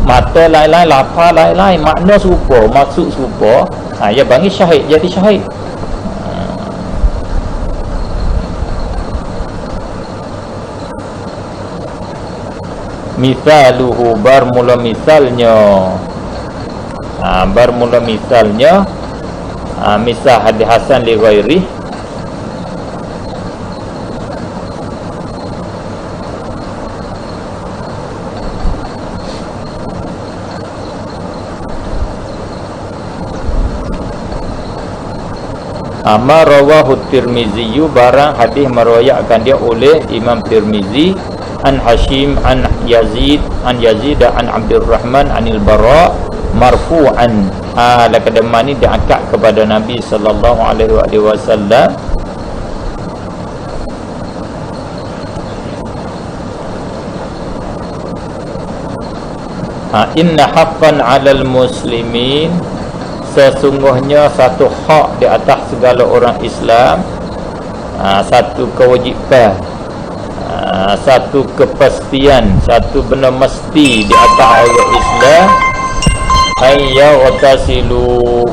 mata lain-lain, lafaz lain-lain, makna serupa, maksud serupa, ya bagi syahid, jadi syahid. Misaluhu, bermula misalnya, bermula misalnya, misal hadis hasan li ghairi, rawahu Tirmizi, barang hadis meriwayatkan dia oleh Imam Tirmizi, an Hashim an Yazid an Abdurrahman anil Bara marfu'an, lakadama ni diangkat kepada Nabi sallallahu alaihi wasallam. Inna haqqan 'alal muslimin, sesungguhnya satu hak di atas segala orang Islam, satu kewajipan, satu kepastian, satu benda mesti di atas orang Islam, ayyatasilu,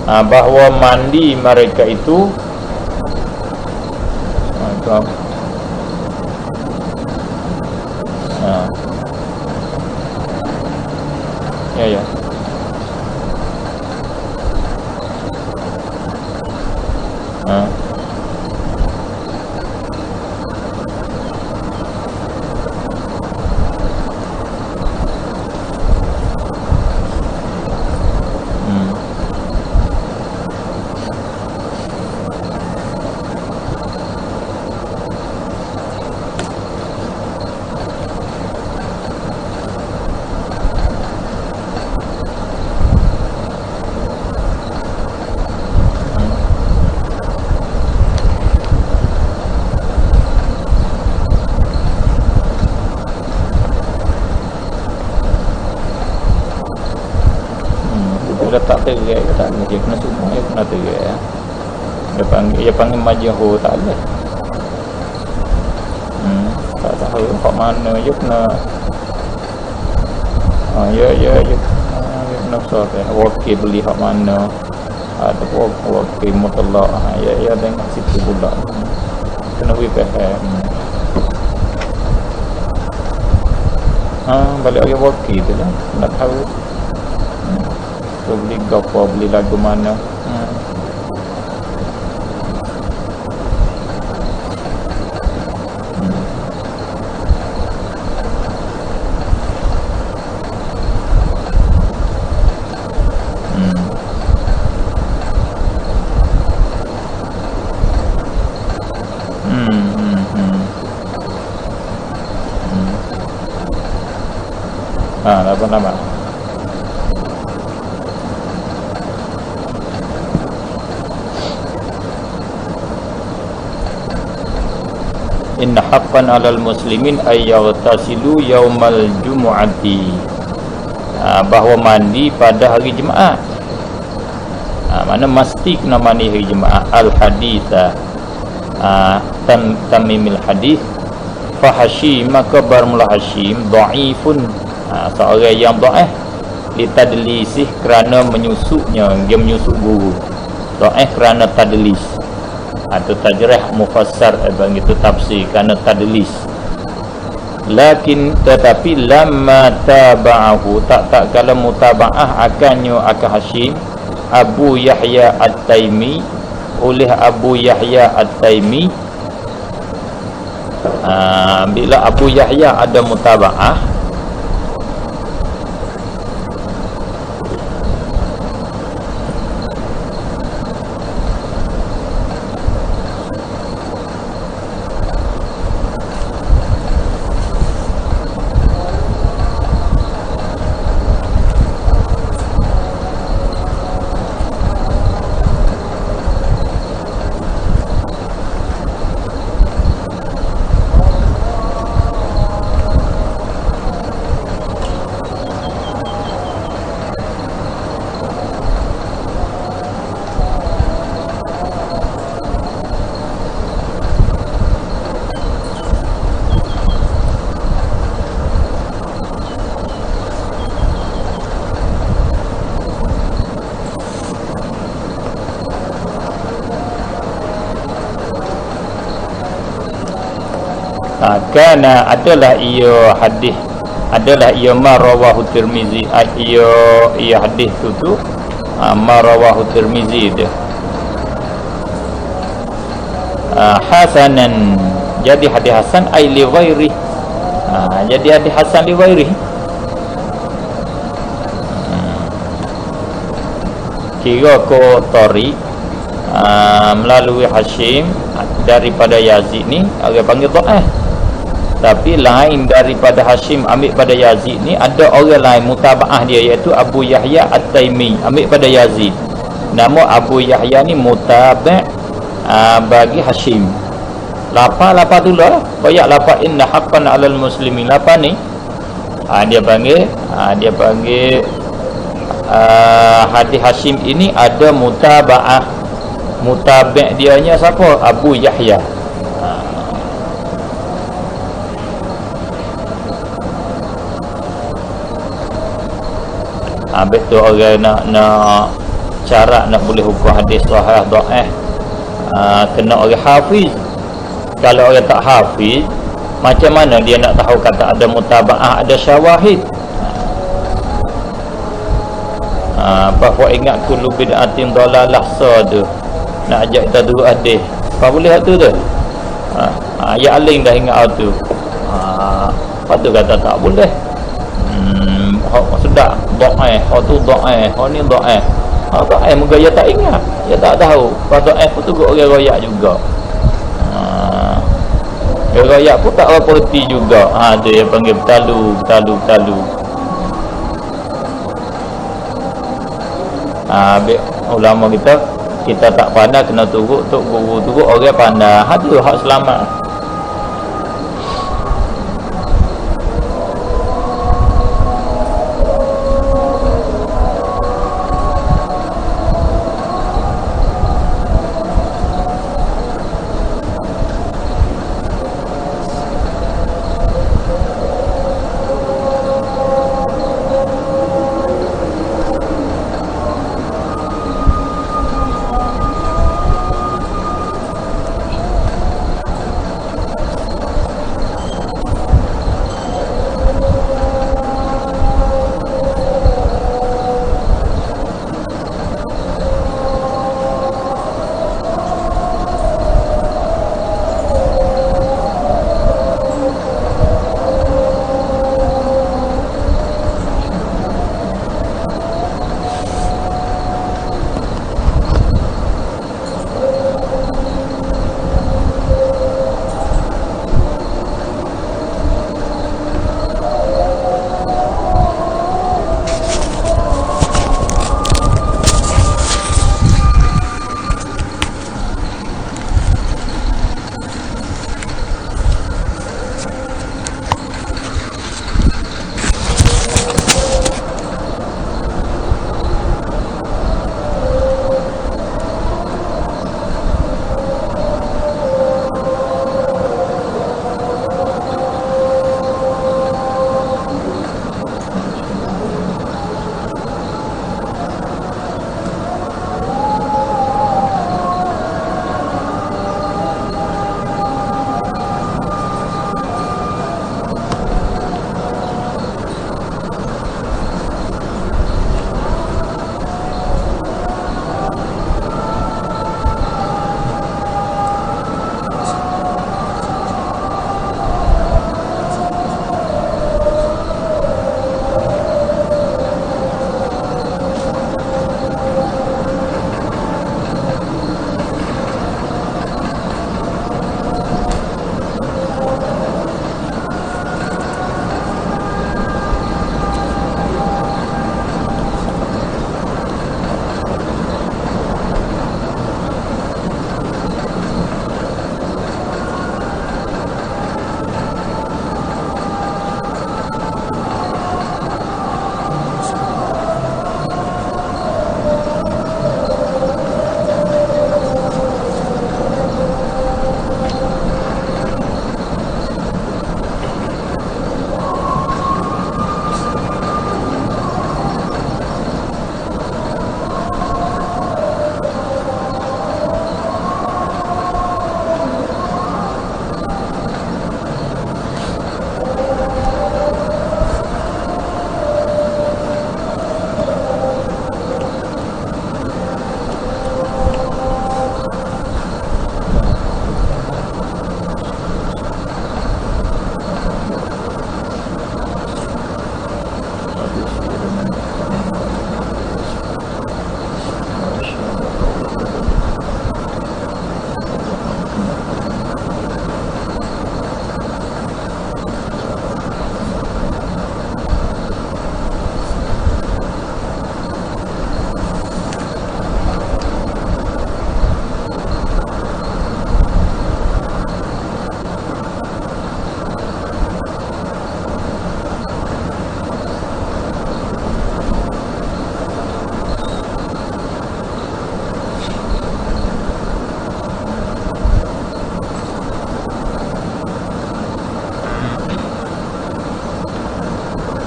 bahawa mandi mereka itu ya dia tak terik ke tak, dia kena semua, dia kena terik ya. Dia panggil majhul, tak boleh. Tak tahu hak mana dia kena, dia kena sorry wakil beli hak mana, ada wakil mutlak, ya tengok situ pula, kena faham. Balik lagi wakil tu lah, nak tahu beli apa, beli lagu mana. Apa nama? Inna haqqan 'alal muslimin ay yaghtasilu yaumal jumu'ati, bahawa mandi pada hari Jumaat, mana mesti kena mandi hari Jumaat. Al haditha, tamimil hadith, fa Hashim, maka bermula Hashim dhaifun, seorang yang dhaif, litadlisih, kerana menyusuknya, dia menyusuk guru. Dhaif kerana tadlis, atau tajrih mufassar, begitu tafsir, kerana tadlis. Lakin tetapi lamma taba'ahu, tak kala mutaba'ah akannya akan Hashim, Abu Yahya At-Taimi, oleh Abu Yahya At-Taimi. Bila Abu Yahya ada mutaba'ah, Kana adalah ia hadis, adalah ia ma rawahu Tirmizi, ia hadis tu ma rawahu Tirmizi dia. Hasanan, jadi hadis hasan ai li ghairi. Jadi hadis hasan li ghairi. Kira ko Tori melalui Hashim daripada Yazid ni orang panggil dhaif. Tapi lain daripada Hashim ambil pada Yazid ni, ada orang lain mutabaah dia, iaitu Abu Yahya At-Taimi ambil pada Yazid. Nama Abu Yahya ni mutabak bagi Hashim. Lapa tu lah, banyak lapa inna haqqan 'alal muslimin. Lapa ni dia panggil hadis Hashim ini ada mutabaah. Mutabak dianya siapa? Abu Yahya. Habis tu orang nak cara nak boleh hukum hadis sahih dhaif, kena orang hafiz. Kalau orang tak hafiz, macam mana dia nak tahu kata ada mutabaah, ada syawahid? Bahawa ingat kullu bid'atin dalalah tu nak ajak kita dulu hadis. Apa boleh tu tu? Ya aling dah ingat tu. Apa tu kata tak boleh? Sudah dhaif, tu dhaif, ni dhaif. Dhaif muka dia tak ingat, dia tak tahu. Pas dhaif tu orang royak juga. Royak pun tak apa erti juga. Dia panggil bertalu. Ulama kita tak pandai kena turut tok guru turut orang pandai. Tu hak selamat.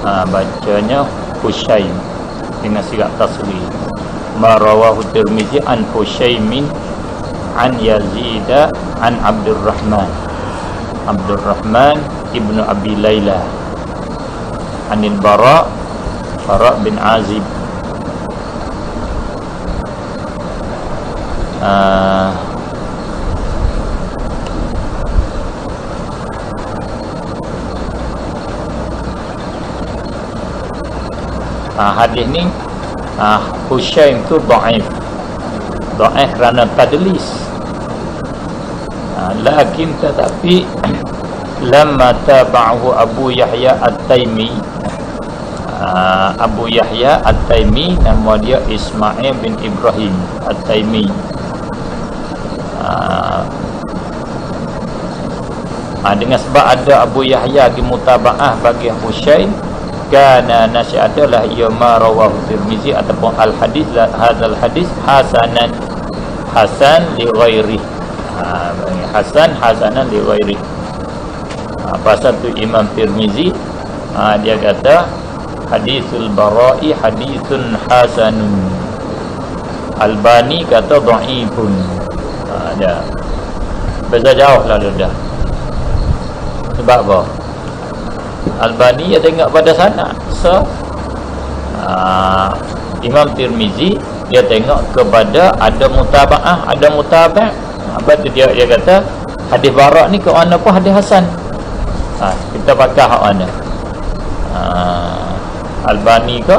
bacanya Hushaim dengan sigat tasghir. Ma rawahu Tirmizi an Hushaimin an Yazid an Abdurrahman ibnu Abi Layla anil Bara bin Azib. Hadis ni Hushaim tu dhaif kerana tadlis, lakin tetapi lamma tabahu Abu Yahya At-Taimi, Abu Yahya At-Taimi nama dia Ismail bin Ibrahim At-Taimi. Dengan sebab ada Abu Yahya di mutaba'ah bagi Hushaim, kana nasi'atalah ia ma rawahu Tirmizi ataupun al-hadis hadzal hadis hasan li ghairi, hasanan li ghairi. Pasal tu Imam Tirmizi dia kata hadisul bara'i hadisun hasanun, Albani kata dhaifun. Dah beza jauh lah dah. Sebab apa? Albani dia tengok pada sanad. So Imam Tirmizi dia tengok kepada ada mutaba'ah, ada mutabi'. Apa tu dia kata hadis barak ni ke mana pun hadis hasan. Kita pakai hak mana? Albani ke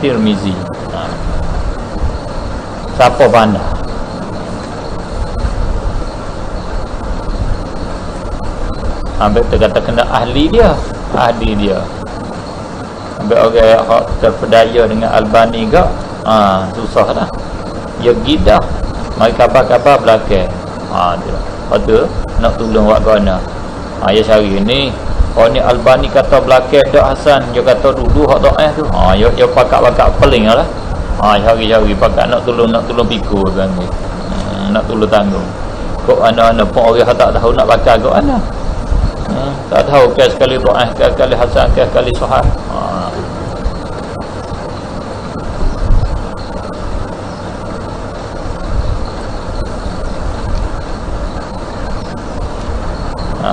Tirmizi. Siapa pandai? Ambil kata kena ahli dia. Ambil orang yang terpedaya dengan Albani ke, susah dah. Ya gidah mai kabar-kabar belakang. Lepas tu nak tolong buat kena. Ya cari ni, ni Albani kata belakang dak hasan, dia kata dulu hak dhaif tu. Ya pakak-pakak peling lah. Cari pakak nak tolong pikul kan ni. Nak tolong tanggung. Kok ana-ana pun orang tak tahu nak pakai kok ana. Tak tahu ke sekali dhaif ke sekali hasan ke sekali sahih.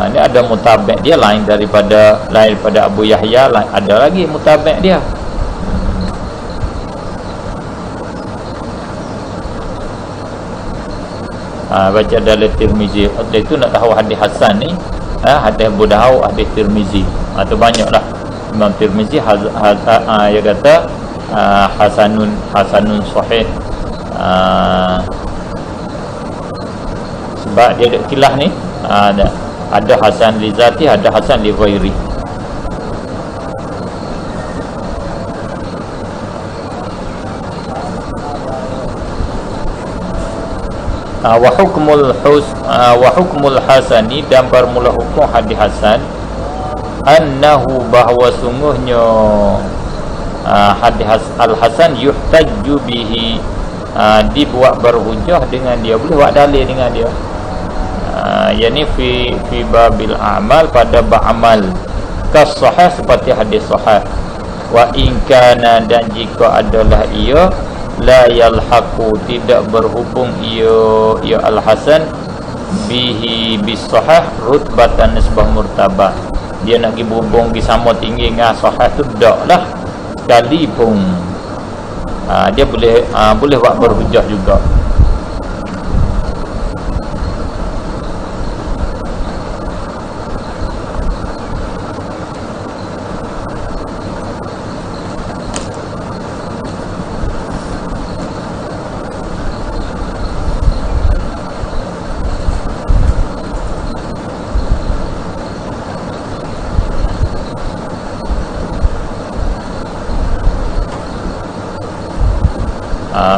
Ni ada mutabi' dia lain daripada Abu Yahya, ada lagi mutabi' dia. Baca dalam Tirmizi. Waktu itu nak tahu hadis hasan ni, hadis Abu Daud, hadis Tirmizi. Tu banyaklah. Imam Tirmizi dia kata hasanun sahih. Sebab dia ada kilah ni, ada hasan li zati, ada hasan li ghairi. Wa hukmul hasani, dan bermula hukum hadis hasan annahu bahwa sungguhnya hadis al-hasan yuhtajju bihi, dibuat berhujah dengan dia, boleh buat dalil dengan dia. Yani fi babil a'mal, pada ba'amal kas sahih, seperti hadis sahih. Wa in kana, dan jika adalah ia la yalhaqu, tidak berhubung ia al-hasan bihi bis sahih rutbatan nisbah murtabah, dia nak pergi berhubung di sama tinggi dengan sahih tu dak lah. Sekalipun dia boleh buat berhujah juga.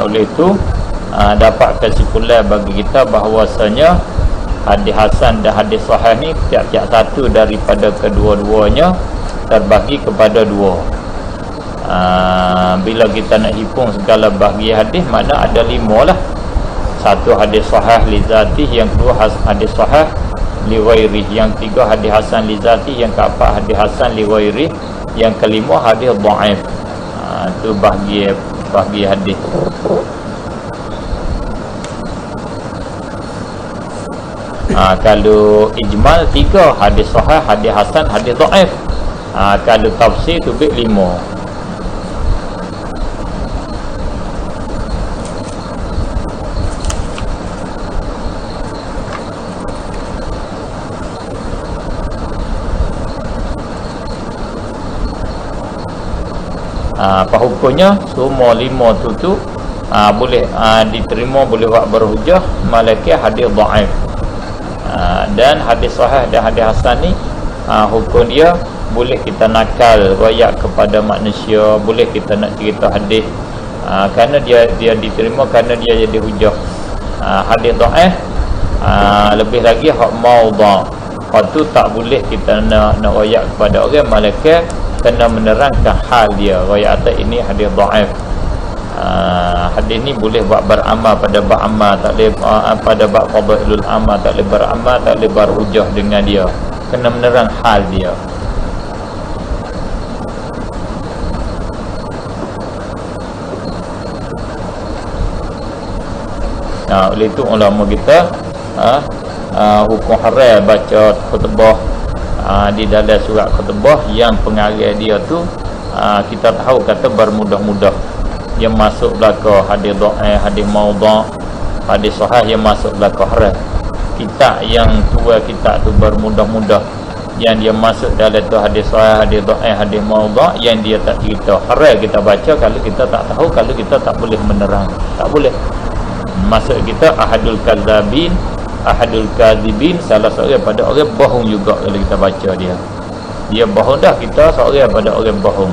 Oleh itu dapat kesimpulan bagi kita bahawasanya hadis hasan dan hadis sahih ni tiap-tiap satu daripada kedua-duanya terbagi kepada dua. Bila kita nak hitung segala bahagian hadis, mana ada 5 lah. Satu hadis sahih li zatih, yang kedua hadis sahih li ghairih, yang tiga hadis hasan li zatih, yang keempat hadis hasan li ghairih, Yang kelima hadis dhaif. Tu bahagi hadis. Kalau ijmal 3, hadis sahih, hadis hasan, hadis dhaif. Kalau tafsir tu 5. Apa hukumnya? Semua 5 tu boleh diterima, boleh buat berhujah malaki hadis dhaif. Dan hadis sahih dan hadis hasan ni hukum dia boleh kita nakal riwayat kepada manusia, boleh kita nak cerita hadis kerana dia diterima, kerana dia jadi hujah. Hadis dhaif lebih lagi hak maudha, hak tu tak boleh kita nak riwayat kepada orang malaikat, kena menerangkan hal dia. Riwayat atas ini hadis dhaif. Hadis ni boleh buat beramal pada bab amal, tak boleh pada bab fadailul amal, tak boleh beramal, tak boleh berhujah dengan dia, kena menerang hal dia. Oleh itu ulama kita hukum haram baca khutbah di dalam surat khutbah yang pengarang dia tu kita tahu kata bermudah-mudah, yang masuk belaka hadis dhaif, hadis maudha, hadis sahih yang masuk belaka haram. Kitab yang tua kitab tu bermudah-mudah, yang dia masuk dalam tu hadis sahih, hadis dhaif, hadis maudha, yang dia tak cerita haram kita baca kalau kita tak tahu, kalau kita tak boleh menerang, tak boleh. Masuk kita ahadul kadzabin, ahadul kadzibin, salah seorang pada orang bohong juga kalau kita baca dia bohong dah, kita seorang pada orang bohong.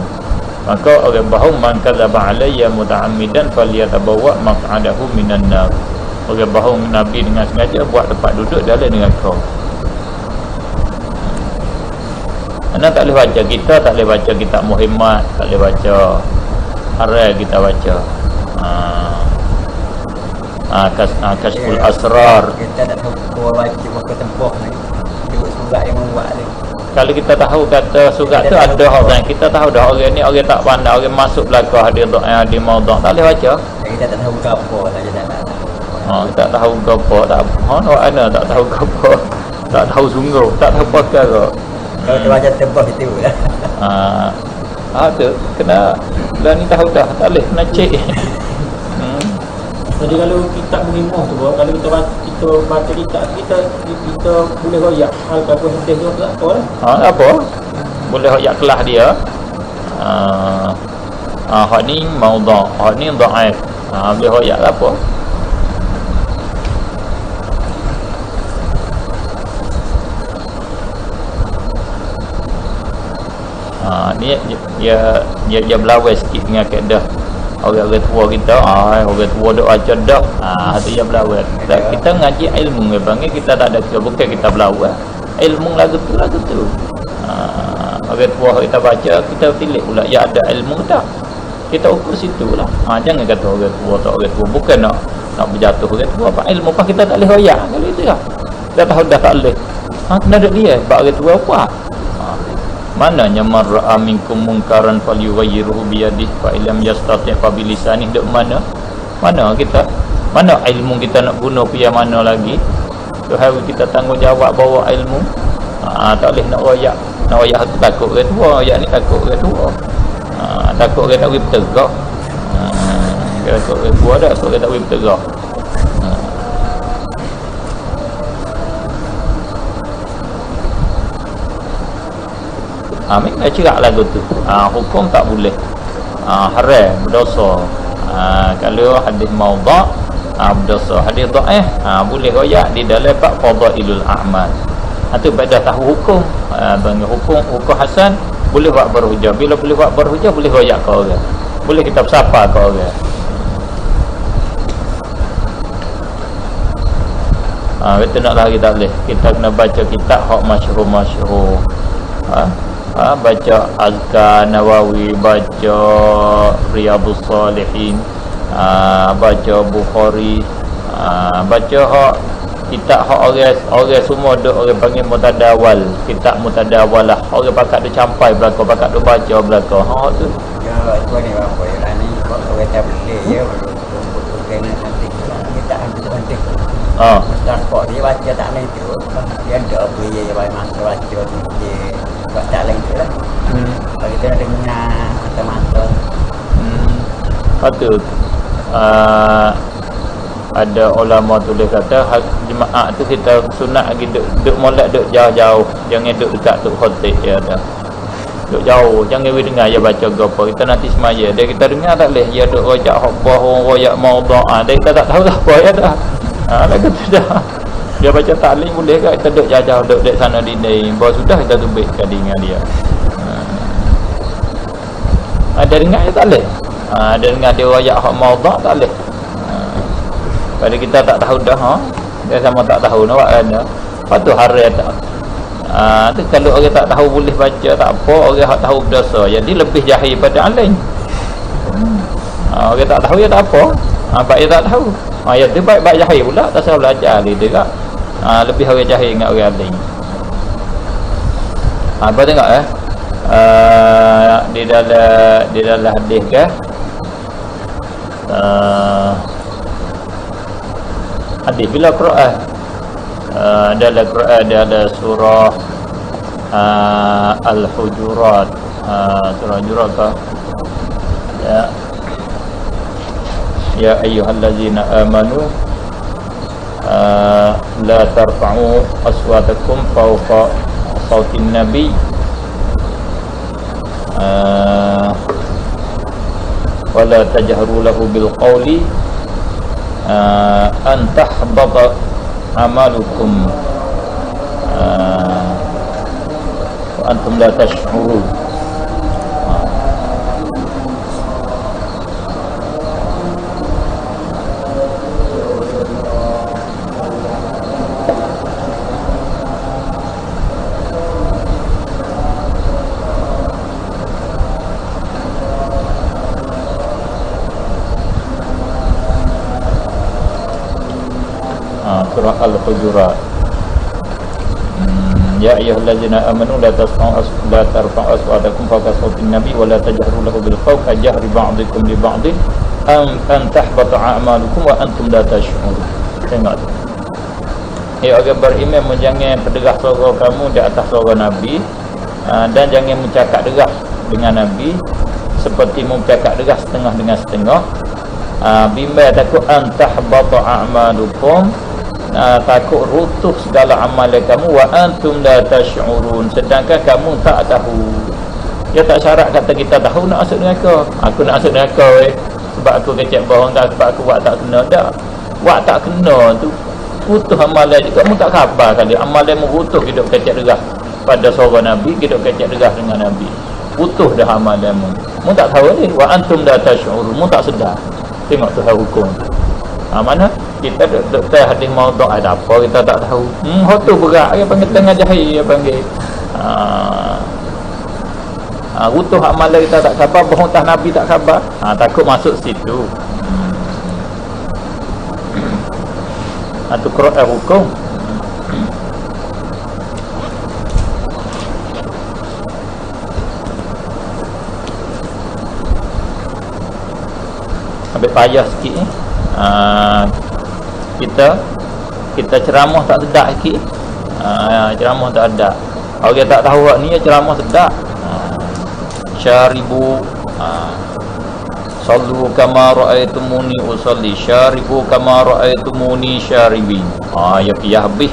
Maka orang bohong, man kadzaba alayya muta'ammidan falyatabawwa maq'adahu minan nar. Orang bohong Nabi dengan sengaja buat tempat duduk dalam neraka. Ana tak boleh baca, kita tak boleh baca kitab Muhammad, tak boleh baca haram kita baca. Kashful Asrar. Kita tak tahu kau baca muka tempoh ni. Tengok surat yang membuat ni. Kalau kita tahu kata surat tu ada orang, kita tahu dah orang ni orang tak pandai, orang masuk belakang hadis hadis maudha, tak boleh baca. Kita tak tahu ke apa saja tak tahu. Tak tahu ke apa, tak mana tak tahu ke apa. Tak tahu sungguh, tak tahu perkara. Kalau dia baca tempoh itu lah. Ada kena dah ni tahu dah, tak boleh kena cek. Jadi kalau kitab Muhammad tu, kalau kita baca kitab kita boleh royak hal bagus hadis tu tak apa lah. Apa? Boleh royak kelas dia. Hak ni maudha, hak ni dhaif. Boleh royak apa? Dia berlawan sikit dengan kaedah orang-orang tua kita. Orang tua duk baca dah, tu dia berlawan. Kita ngaji ilmu dia panggil, kita tak ada ke, bukan kita berlawan ilmu lagu tu. Orang tua kita baca, kita pilih pula ya ada ilmu tak, kita ukur situ lah. Jangan kata orang tua tak, orang tua bukan nak berjatuh orang tua, apa ilmu apa kita tak boleh royak kalau itu lah. Kita tahu dah tak boleh, kena ada dia bab orang tua apa. Mananya mar'a minkum munkaran falyughayyirhu bi yadihi fa illam yastati' fa bi lisanihi. Duk mana kita, mana ilmu kita nak guna pihak mana lagi. Tu hari kita tanggungjawab bawa ilmu. Tak boleh nak royak tu takut orang tua, royak ni takut orang tua. Takut orang tak boleh bertegak. Takut orang tua dah, takut orang tak boleh bertegak. Memang cerak lagu tu. Hukum tak boleh, haram, berdosa. Kalau hadis maudha, berdosa. Hadis dhaif, boleh royak di dalam bab fadailul a'mal. Itu pada tahu hukum. Hukum hasan boleh buat berhujah. Bila boleh buat berhujah, boleh royak ke orang, boleh kita bersapa ke orang. Kita nak lari tak boleh. Kita kena baca kitab hak masyhur. Baca Azkar Nawawi, baca Riyadhus Salihin, baca Bukhari, baca hak Kitab hak orang semua duk orang panggil mutadawal. Kitab mutadawal lah. Orang pakat dia campai belaka, pakat dia baca belaka. Ha tu. Ya, tuan ni apa ya ni kok orang tak boleh ya baru kena nanti kita ambil penting. Ha. Dan kok dia baca tak lain tu. Dia ada apa ya baik masa baca dia buat tak lain tu lah. Kalau kita nak dengar mata-mata. Patut ada ulama tu dia kata jemaah tu kita sunat lagi duk molek duk jauh-jauh, jangan duk dekat tu khotib dia dah. Duk jauh, jangan we dengar dia baca gapo. Kita nanti semaya dia kita dengar tak leh dia duk rojak khabar, rojak maudhu'. Dia kita tak tahu dah apa ya dah. Dah kata dah. Dia baca taklim boleh ke kita duk jauh-jauh duk dek sana dinding. Baru sudah kita tubik kadi dengan dia. Ada dengar dia tak leh. Ada dengar dia rojak hak maudhu' tak leh. Pada kita tak tahu dah dia sama tak tahu nak buat kan. Lepas tu haram tak. Tu kalau orang tak tahu boleh baca tak apa, orang hak tahu berdosa. Jadi lebih jahil pada alim. Orang tak tahu ya tak apa. Baik dia tak tahu. Ya tu baik jahil pula, tak salah belajar dia juga. Lebih orang jahil dengan orang alim. Apa tengok di dalam hadis ke hadis bila Quran dalam Quran dia ada surah Al-Hujurat, surah Hujurat apa ya ayyuhallazina amanu la tarfa'u aswatakum fawqa sautin nabi wa la tajharu lahu bil qawli an tahbata amalukum wa antum la tash'urun. Surah Al-Hujurat. Ya ayyuhallazina amanu la tarfa'u aswatakum fawqa sautin nabi wa la tajharu lahu bil qawli kajahri ba'dikum li ba'din an tahbata a'malukum wa antum la tash'urun. Tengok tu. Orang beriman jangan berderah suara kamu di atas suara Nabi, dan jangan mencakap derah dengan Nabi seperti mencakap derah setengah dengan setengah. Bimbang takut an tahbata a'malukum, takut rutuh segala amalan kamu, wa antum la tash'urun, sedangkan kamu tak tahu. Dia tak syarat kata kita tahu nak masuk neraka. Aku nak masuk neraka sebab aku kecek bohong tak, sebab aku buat tak kena dah. Buat tak kena tu rutuh amalan juga. Kamu tak khabar kali amalan mu rutuh hidup kecek derah pada suara Nabi, hidup kecek derah dengan Nabi. Rutuh dah amalan mu. Mu tak tahu ni, wa antum la tash'urun, mu tak sedar. Tengok tu hukum. Mana kita doktor hadis maudhu' ada apa kita tak tahu. Hotu berat dia panggil tengah jahil, dia panggil rutuh amalan kita tak khabar, bohong tak Nabi tak khabar. Takut masuk situ. Itu Quran hukum. Ambil payah sikit ni. Kita ceramah tak sedap sikit. Ceramah tak sedap. Orang tak tahu ni ceramah sedap. Syaribu sallu kama ra'aitumuni usalli, syaribu kama ra'aitumuni syaribin. Ya habis.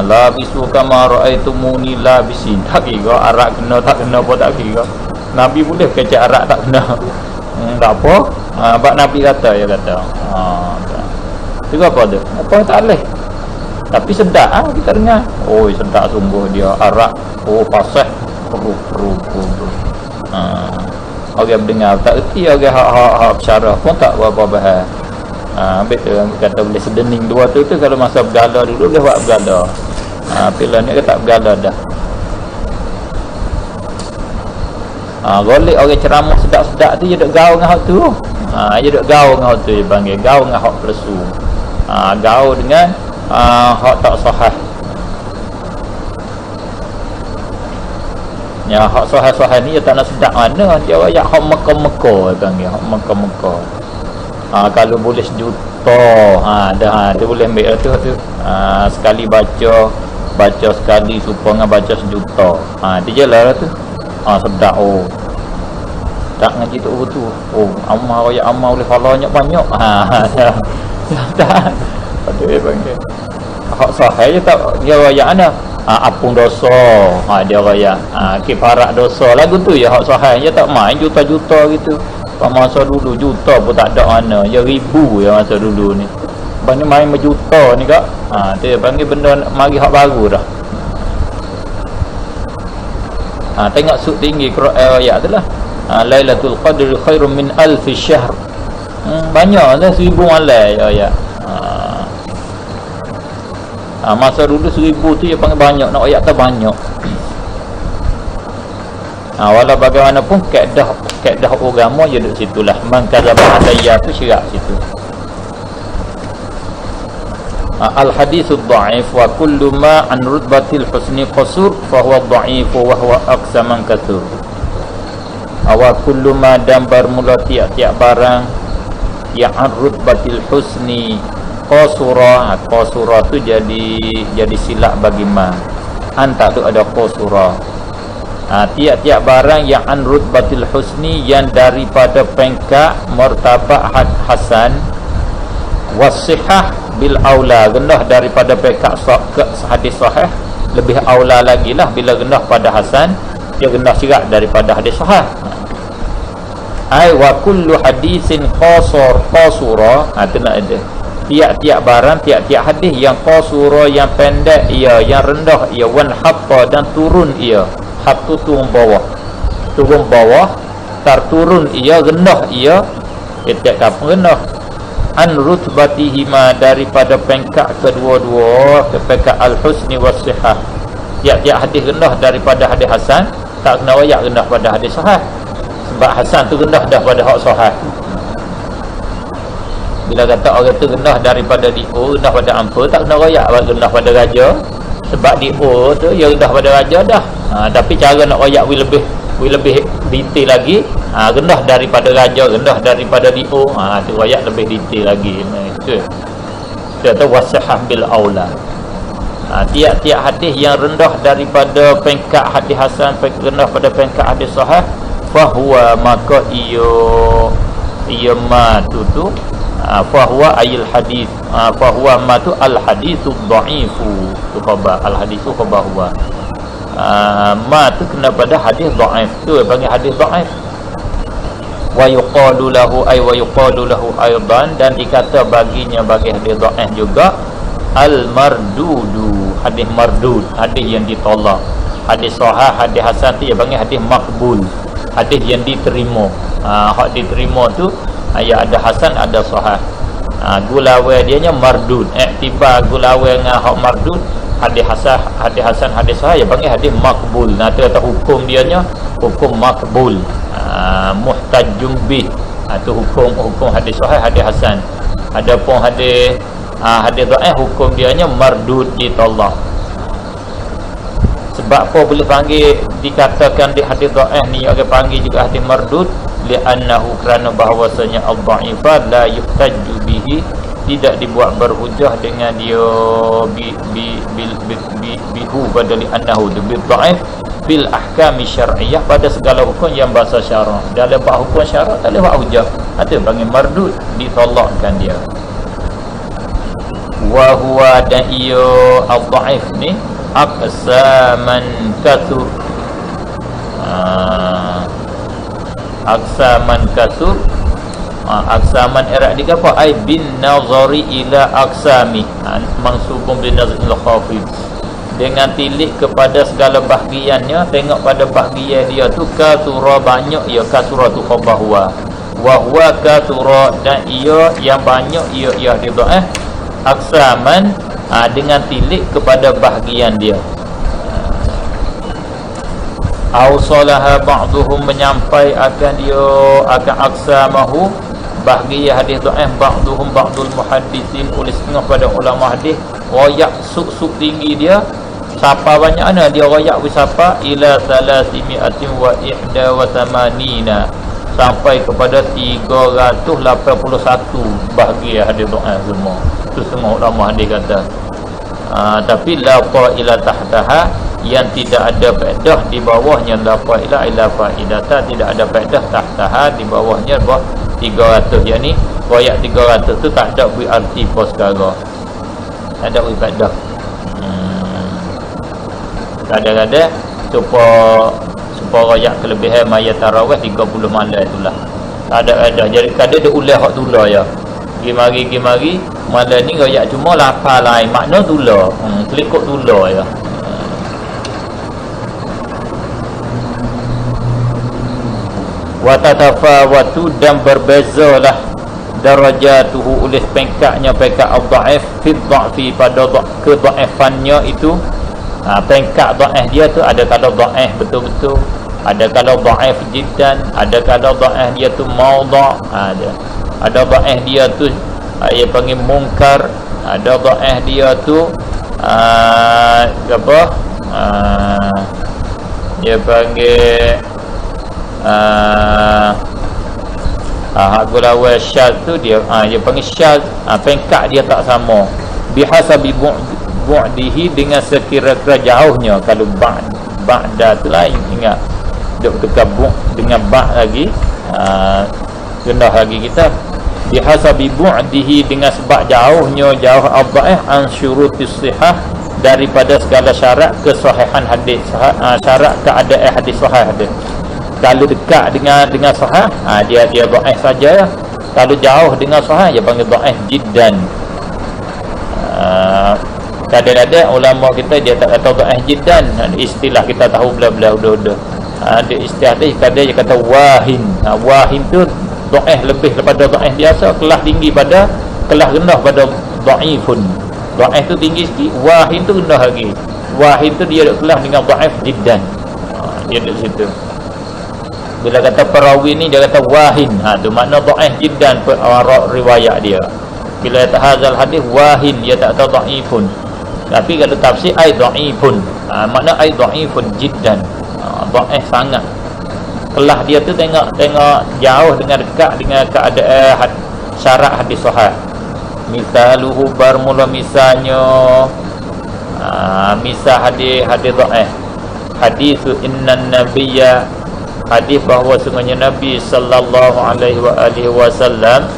Labisu kama ra'aitumuni labisin. Tak kira arak kena tak kena pun tak kira. Nabi boleh kecek arak tak kena. Tak apa. Bab Nabi kata, dia kata. Itu apa tu? Apa tak boleh. Tapi sedap kita dengar. Oh, sedap sungguh dia arak. Oh, pasah. Orang dengar tak erti, orang hak syarah pun tak apa bahas. Ambil tu kata boleh sedening dua tu kalau masa bergala dulu boleh buat bergala. Bila ni tak bergala dah. Golek orang ceramah sedap-sedap tu dia duk gaul dengan hak tu. Dia duk gaul dengan hak tu, dia panggil gaul dengan hak palsu. Gaul dengan hak tak sahih. Ya, hak sahih-sahih ni dia tak nak sedap mana. Dia ayat hak Mekah-Mekah panggil, hak Mekah-Mekah. Kalau boleh sejuta, dia boleh ambil tu. Sekali baca sekali supaya baca sejuta. Dia jelah tu. Sedap tak ngaji tu betul. Amal ayat amal boleh follow banyak. Tak. Ada panggil. Hak sahih je tak dia ayat mana? Apung dosa. Dia raya kifarat dosa lagu tu ya hak sahih je tak main juta-juta gitu. Masa dulu juta pun tak ada mana, ya ribu ya masa dulu ni. Lepas ni main berjuta ni kak. Dia panggil benda mari hak baru dah. Tengok sud tinggi ayat tu lah. Lailatul Qadri khairum min alfi syahr. Banyak dah 1000 malam ayat. Masa dulu 1000 tu dia panggil banyak, nak ayat tu banyak. Walau bagaimanapun kaedah agama je duduk situlah. Man kadzaba alayya tu syirak situ. Al haditsul dha'if wa kullu ma an rutbatil husni qasur fa huwa dha'if wa huwa aqsa man kathur. Wa kullu ma dan bermula tiap-tiap barang yang an rutbatil husni qasura. Qasura tu jadi silap bagi ma. An tak ada qasura. Tiap-tiap barang yang an rutbatil husni yang daripada peringkat martabat hasan wasihah bil aula, rendah daripada peringkat hadis sahih, lebih aula lagi lah bila rendah pada hasan, dia rendah sirat daripada hadis sahih. Wa kullu hadisin qasura, tu nak ada tiap-tiap barang, tiap-tiap hadis yang qasura, yang pendek ia, yang rendah ia, wan hatta dan turun ia. Hatu turun bawah, turun ia, rendah ia, tiap kapan rendah. An rutbatihima, daripada peringkat kedua-dua, ke peringkat al-husni was-sihah. Tiap-tiap hadis rendah daripada hadis hasan, tak kena wayak rendah pada hadis sahih. Sebab hasan tu rendah daripada hak sahih. Bila kata orang tu rendah daripada DO, rendah pada ampa, tak kena wayak rendah pada raja. Sebab DO tu dia rendah pada raja dah. Tapi cara nak royak lebih detail lagi, rendah daripada raja, rendah daripada DO, tu royak lebih detail lagi. Itu kata wasihah bil aula. Tiap-tiap hadis yang rendah daripada peringkat hadis hasan, rendah pada peringkat hadis sahih, fahuwa, maka ia ma tu fahuwa ayil hadis, fahuwa ma tu al haditsu dha'ifu, tu khabar al haditsu khabar huwa. Ma tu kena pada hadis dhaif, tu panggil hadis dhaif. Wa yuqalu lahu aidan, dan dikata baginya bagi hadis dhaif juga al mardudu, hadis mardud, hadis yang ditolak. Hadis sahih, hadis hasan tu dia panggil hadis maqbul, hadis yang diterima. Hak diterima tu ya ada hasan ada sahih. Gulawai dia nya mardud, iktibar gulawai dengan hak mardud, hadis hasan hadis sahih, dia panggil hadis maqbul. Tu kata hukum dia nya hukum maqbul, muhtajjum bih. Tu hukum hadis sahih, hadis hasan. Adapun hadis dhaif, hukum dia nya mardud, ditolak. Sebab apa boleh panggil dikatakan di hadis dhaif ni orang panggil juga hadis mardud? Li'annahu, kerana bahawasanya al-dha'ifa la yuhtajju bihi, tidak dibuat berhujah dengan dia bihu pada li'annahu bil dhaif fil ahkam syar'iyyah, pada segala hukum yang bahasa syarak. Dalam bab hukum syarak tak boleh buat hujah, ada panggil mardud, ditolakkan dia. Wa huwa, dan ia al-dhaif ni aqsaman kathur, aksaman kasur. Aksaman erat dia apa? Ai bin nazari ila aksami, mansubun bin nazari ila khafid, dengan tilik kepada segala bahagiannya, tengok pada bahagian dia tu. Kasura, banyak ia, kasura tu khabar huwa, wa huwa kasura, dan ia yang banyak ia dia tu aksaman, dengan tilik kepada bahagian dia. Awsalaha ba'duhum, menyampai akan dia akan aksamahu, bahagian hadis dhaif, ba'duhum ba'dul muhaddisin, oleh setengah pada ulama hadis, royak suk-suk tinggi dia siapa banyak mana dia royak siapa ila 381 sampai kepada 381 bahagia hadis doa semua. Itu semua ulama hadis kata. Tapi la ila tahtaha, yang tidak ada faedah di bawahnya, la ila faidata, tidak ada faedah tahtaha di bawahnya bawah 300. yakni royak 300 tu tak ada berarti pos sekarang. Tak ada faedah. Kadang-kadang supaya royak kelebihan mayat tarawih 30 malam itulah. Ada jadi kadang dia ulah hak tulah ya. Gi mari malam ni royak cuma lapar lain makna tulah. Kelikut tulah ya. Wa tatafawatu, dan berbezalah darajatuhu oleh pengkatnya pengkat al-dhaif fi dha'fi, pada kedhaifannya itu. Pengkat dhaif dia tu ada kalau dhaif betul-betul, ada kalau dhaif jiddan, ada kalau dhaif dia tu maudha, ada dhaif dia tu ia panggil munkar, ada dhaif dia tu apa dia panggil hakul awal syaz tu dia panggil syaz. Pengkat dia tak sama bihasabi bu'dihi, dengan sekira-kira jauhnya. Kalau ba'da tu lain, ingat duk tekabuk dengan ba' lagi rendah lagi kita. Bihasabi bu'dihi, dengan sebab jauh al-dhaif an syurutis sihah, daripada segala syarat kesahihan hadis, syarat keadaan hadis sahih hadis. Kalau dekat dengan sahih, dia dhaif saja. Kalau jauh dengan sahih dia panggil dhaif jiddan. Kadang-kadang ulama kita dia tak kata dhaif jiddan, istilah kita tahu bela-bela udah. Ada istilah dia kadang dia kata wahin. Wahin tu dhaif lebih daripada dhaif biasa, kelas tinggi pada kelas rendah pada dhaifun. Dhaif tu tinggi sikit, wahin tu rendah lagi. Wahin tu dia ada kelas dengan dhaif jiddan. Dia di situ. Bila kata perawi ni dia kata wahin, tu makna dhaif jiddan riwayat dia. Bila kata hazal hadis wahin, dia tak tahu dhaifun. Tapi kalau tafsir ai dhaifun, makna ai dhaifun jiddan, dhaif sangat. Kelah dia tu tengok jauh dengan dekat dengan keadaan syarat hadis sahih. Misaluhu barmula, misalnya misal hadis dhaif. Hadis innan nabiyya, hadis bahawa sungguhnya Nabi sallallahu alaihi wasallam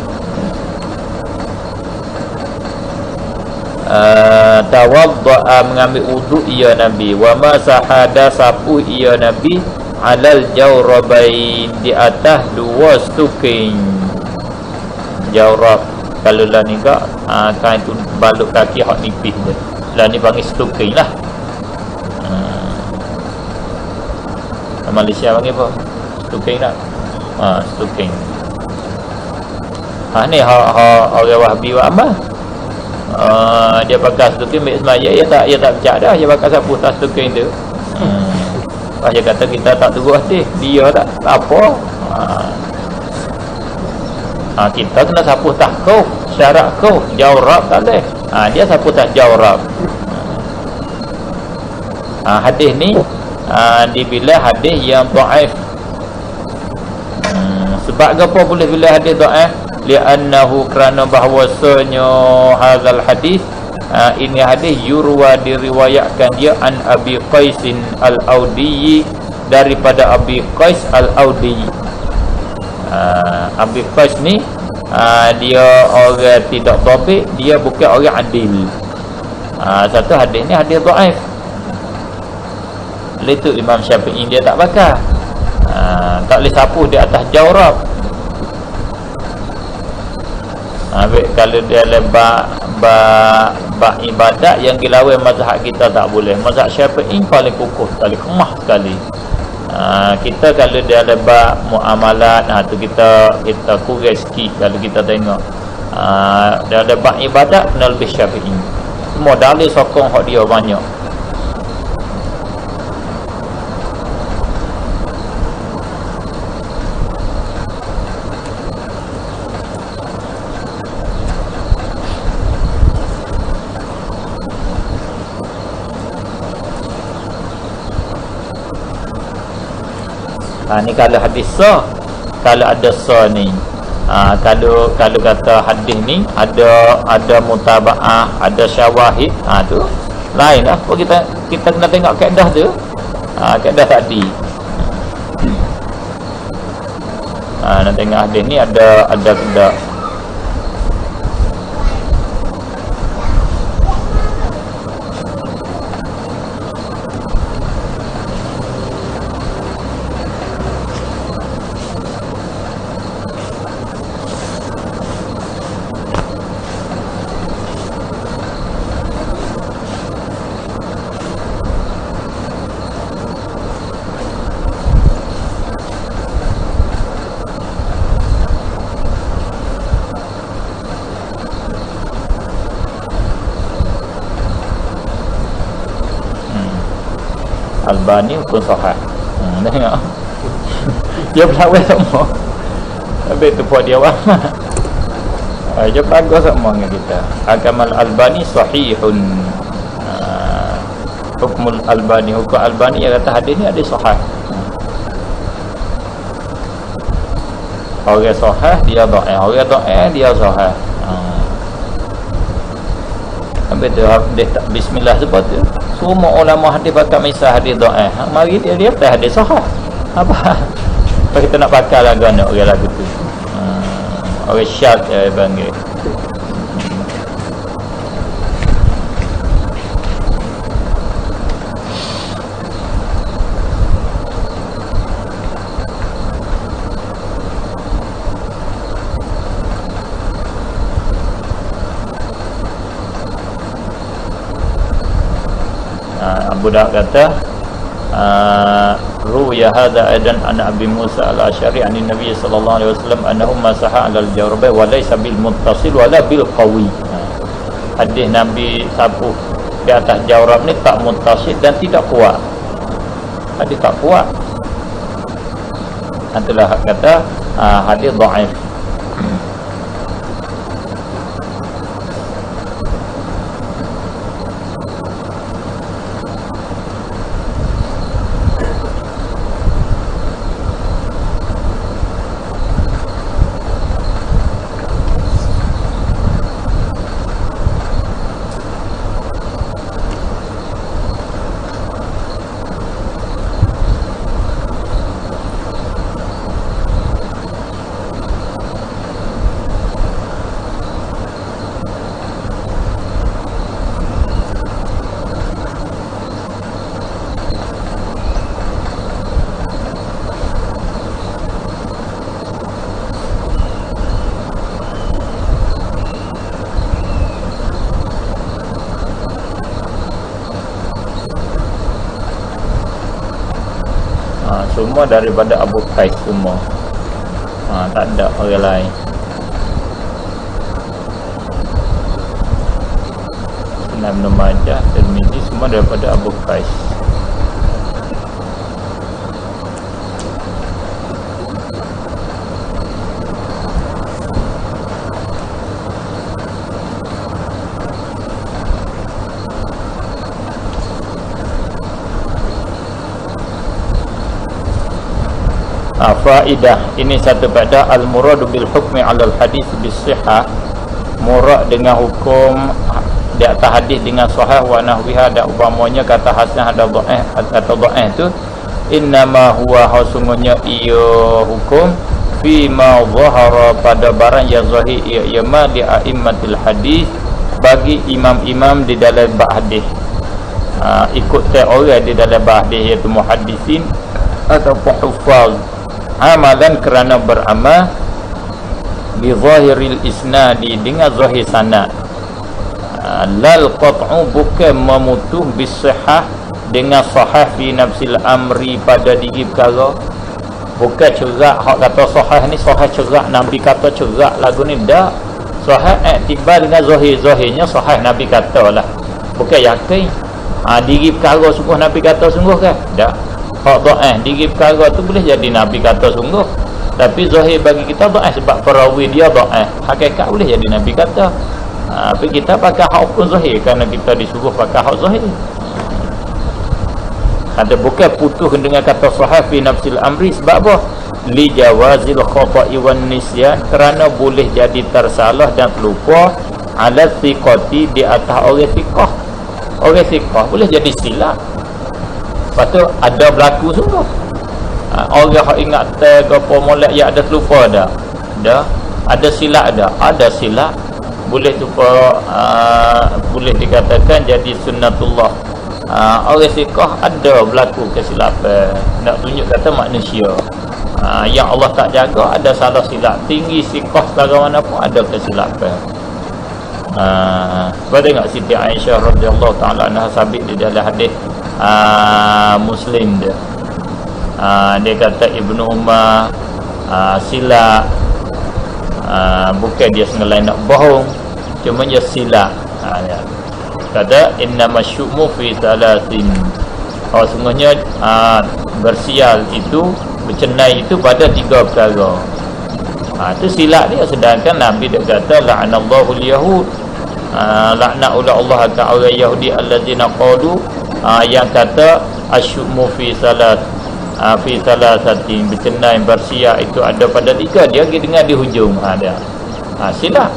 tawadda'a, mengambil wuduk ia Nabi, wa ma sahada, sapu ia Nabi, alal jawrabain, di atas dua stuking. Jawrab kalau lah ni kak kan itu balut kaki hak nipis dia, lah ni panggil stuking lah. Malaysia panggil apa? Stuking tak? Stuking. Ni orang Wahbi wa amal. Dia pakai stuking baik semaya, dia tak percaya dah dia pakai sapu tas stuking tu. Dia kata kita tak tegur hati, dia tak apa. Kita kena sapu tas kau, syarat kau, jawrab tak boleh. Dia sapu tas jawrab. Hadis ni dibilang hadis yang dhaif. Sebab apa boleh bila hadis dhaif? Li'annahu, kerana bahawasanya hadzal hadis, ini hadis yurwa, diriwayatkan dia an Abi Qaisin al-Audi, daripada Abi Qais al-Audi. Abi Qais ni dia orang tidak dhabit, dia bukan orang adil. Satu hadis ni hadis dhaif. Itu Imam Syafi'i dia tak bakar. Tak boleh sapu di atas jawrab. Kalau dia lebak ibadat yang dilawan mazhab kita tak boleh. Mazhab Syafi'i paling kukuh sekali, kemah sekali. Kita kalau dia lebak muamalat, tu kita kurang sikit kalau kita tengok. Dia lebak ibadat kena lebih Syafi'i. Semua dalil sokong hak dia banyak. Ni kalau hadis sah. Kalau ada sah ni, kalau kata hadis ni ada mutaba'ah, ada syawahid, tu lain lah. Kita kena tengok kaedah tu. Kaedah tadi. Nak tengok hadis ni ada tidak. Albani hukum sahih. Tengok. Dia berlawan semua. Habis tu buat dia awam. Dia bagus semua dengan kita. Agama Albani sahihun. Hukum Albani yang kata hadis ni ada sahih. Orang sahih dia dhaif, orang dhaif dia sahih. Habis tu dia tak bismillah sebab tu. Semua ulama hadis pakai misal hadis dhaif. Mari dia hadis sahih. Apa? Kita nak pakai lagu ni orang lagu tu. Orang syad dia panggil. Abu Dawud kata ruya hadza aidan an Abi Musa al-Asy'ari an Nabi sallallahu alaihi wasallam annahu masaha 'ala al-jawrabi wa laysa bil muttasil wala bil qawi. Hadis Nabi sapu di atas jawrab ni tak muttasil dan tidak kuat. Hadis tak kuat. Itulah kata hadis dhaif. Semua daripada Abu Qais semua. Tak ada orang lain. Sunan Ibn Majah, Tirmizi semua daripada Abu Qais. Faidah ini satu pada al-muradu bil hukmi 'ala al-hadis bis sihah, murad dengan hukum di atas hadis dengan sahih wa nahwiha dan umpamanya kata hasan ada dhaif atau dhaif tu innama huwa hasungnya ia hukum fi ma zahara pada barang yang zahir ia ma li a'immatil hadis bagi imam-imam di dalam bab hadis. Ikut orang di dalam bab hadis iaitu muhaddisin ataupun huffaz, amalan kerana beramal bi zahiril isnadi dengan zahir sanad, lal qat'u bukan memutuh bis sihah dengan sahih fi nafsil amri pada diri perkara. Bukan cerak hak kata sahih ni sahih cerak Nabi kata cerak lagu ni dak. Sahih iktibar dengan zahir-zahirnya sahih Nabi kata lah. Bukan yakin diri perkara sungguh Nabi kata sungguh kan? Dak. Hak dhaif diri perkara tu boleh jadi Nabi kata sungguh, tapi zahir bagi kita dhaif sebab perawi dia dhaif. Hakikat boleh jadi Nabi kata. Tapi kita pakai hak hukum zahir kerana kita disuruh pakai hak zahir. Kata bukan putus dengan kata sahih fi nafsil amri. Sebab apa? Li jawazil khata'i wan nisyan, kerana boleh jadi tersalah dan terlupa ala thiqati, di atas orang thiqah. Orang thiqah boleh jadi silap. Lepas tu ada berlaku semua. Orang yang ingat ke apa molek yang ada terlupa dah. Dah ada silap dah. Ada silap. Boleh tupa boleh dikatakan jadi sunnatullah. Orang thiqah ada berlaku kesilapan. Nak tunjuk kata manusia. Yang Allah tak jaga, ada salah silap. Tinggi thiqah selama mana pun ada kesilapan. Pada tengok Siti Aisyah radhiyallahu taala anha sabit di dalam hadis Muslim dia. Dia kata Ibnu Umar silap, bukan dia sengaja nak bohong, cuma dia silap. Kata innamasyumu fi salasin, sungguhnya bersial itu, bercenai itu pada 3 perkara. Itu silap dia. Sedangkan Nabi dia kata la'anallahu al-yahud, laknat oleh Allah akan orang Yahudi allazina qalu, yang kata asyumu fi salat, fi salasatin, bercenai bersial itu ada pada 3. Dia dengar di hujung ada. Silap.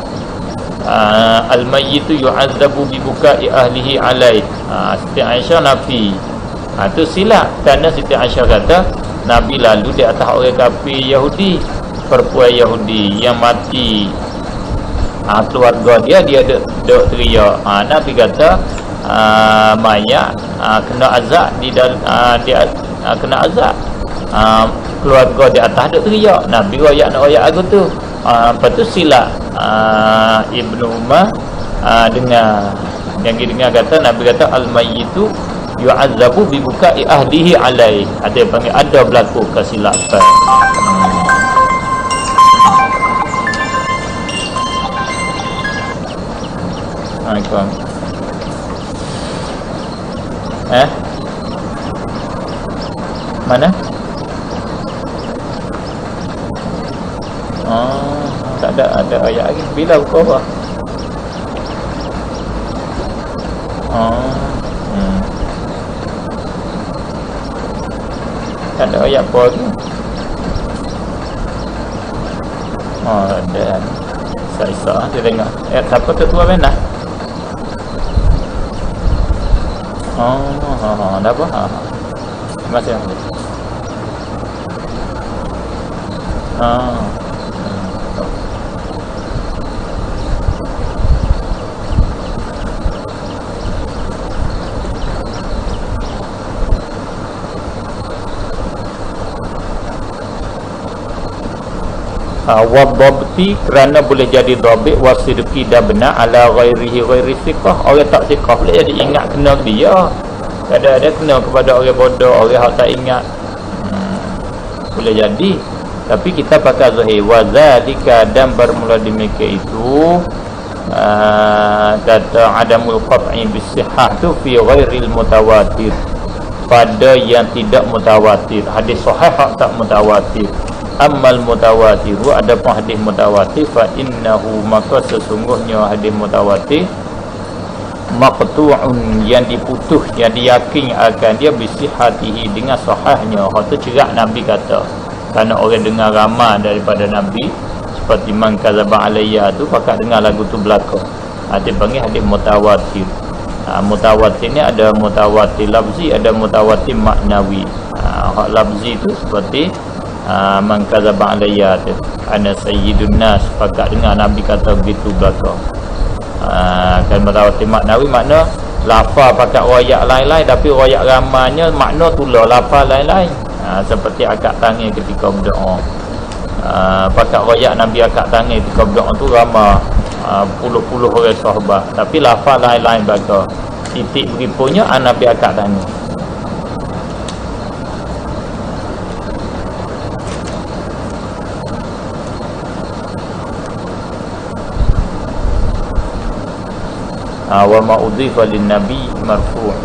Al-mayyitu yu'azzabu bi buka'i ahlihi alaih. Siti Aisyah nafi. Itu silap. Kerana Siti Aisyah kata Nabi lalu di atas orang kafir Yahudi, perempuan Yahudi yang mati, keluarga dia duk teriak. Nabi kata mayat kena azab di dalam kena azab, keluarga di atas duk teriak. Nabi royak nak royak aku tu. Lepas tu silap Ibnu Umar dengar kata Nabi kata al-mayyitu yu'azzabu bi buka'i ahlihi alaih. Ada panggil ada berlaku kesilapan. Assalamualaikum. Mana? Tak ada ayat lagi. Bila buka apa? Tak ada ayat apa lagi. Ada. Saya tengok. Siapa tu tua benar? Dah apa? Masih ada. Wadhabti, kerana boleh jadi dhabit, wasidqi dan benar ala ghairihi ghairi thiqah. Orang tak thiqah boleh jadi ingat kena dia. Kadang-kadang kena kepada orang bodoh, orang yang tak ingat. Boleh jadi. Tapi kita pakai zahir. Wa zalika, dan bermula demikian itu kata adamul qat'i bisihah tu fi ghairil mutawatir, pada yang tidak mutawatir. Hadis sahih tak mutawatir. Ammal mutawatiru, adapun hadis mutawatir, fa innahu, maka sesungguhnya hadis mutawatir maqtu'un, yang diputus, yang diyakin akan dia bisihatihi, dengan sahihnya. Hak tu cerak Nabi kata. Kerana orang dengar ramai daripada Nabi, seperti man kadzaba alayya tu pakat dengar lagu tu belaka. Dia panggil hadis mutawatir. Mutawatir ni ada mutawatir lafzi, ada mutawatir maknawi. Hak lafzi tu seperti man kadzaba alayya ana sayyidun nas, pakat dengar Nabi kata begitu belaka. Kan mutawatir maknawi makna lafaz pakat royak lain-lain, tapi royak ramanya makna tulah lafaz lain-lain. Seperti akad tangan ketika berdoa. Pakat royak Nabi akad tangan ketika berdoa tu ramai puluh-puluh orang sahabat, tapi lafaz lain-lain belaka. Titik beripunya Nabi akad tangan. Wa ma udhifa lin nabi marfu'un.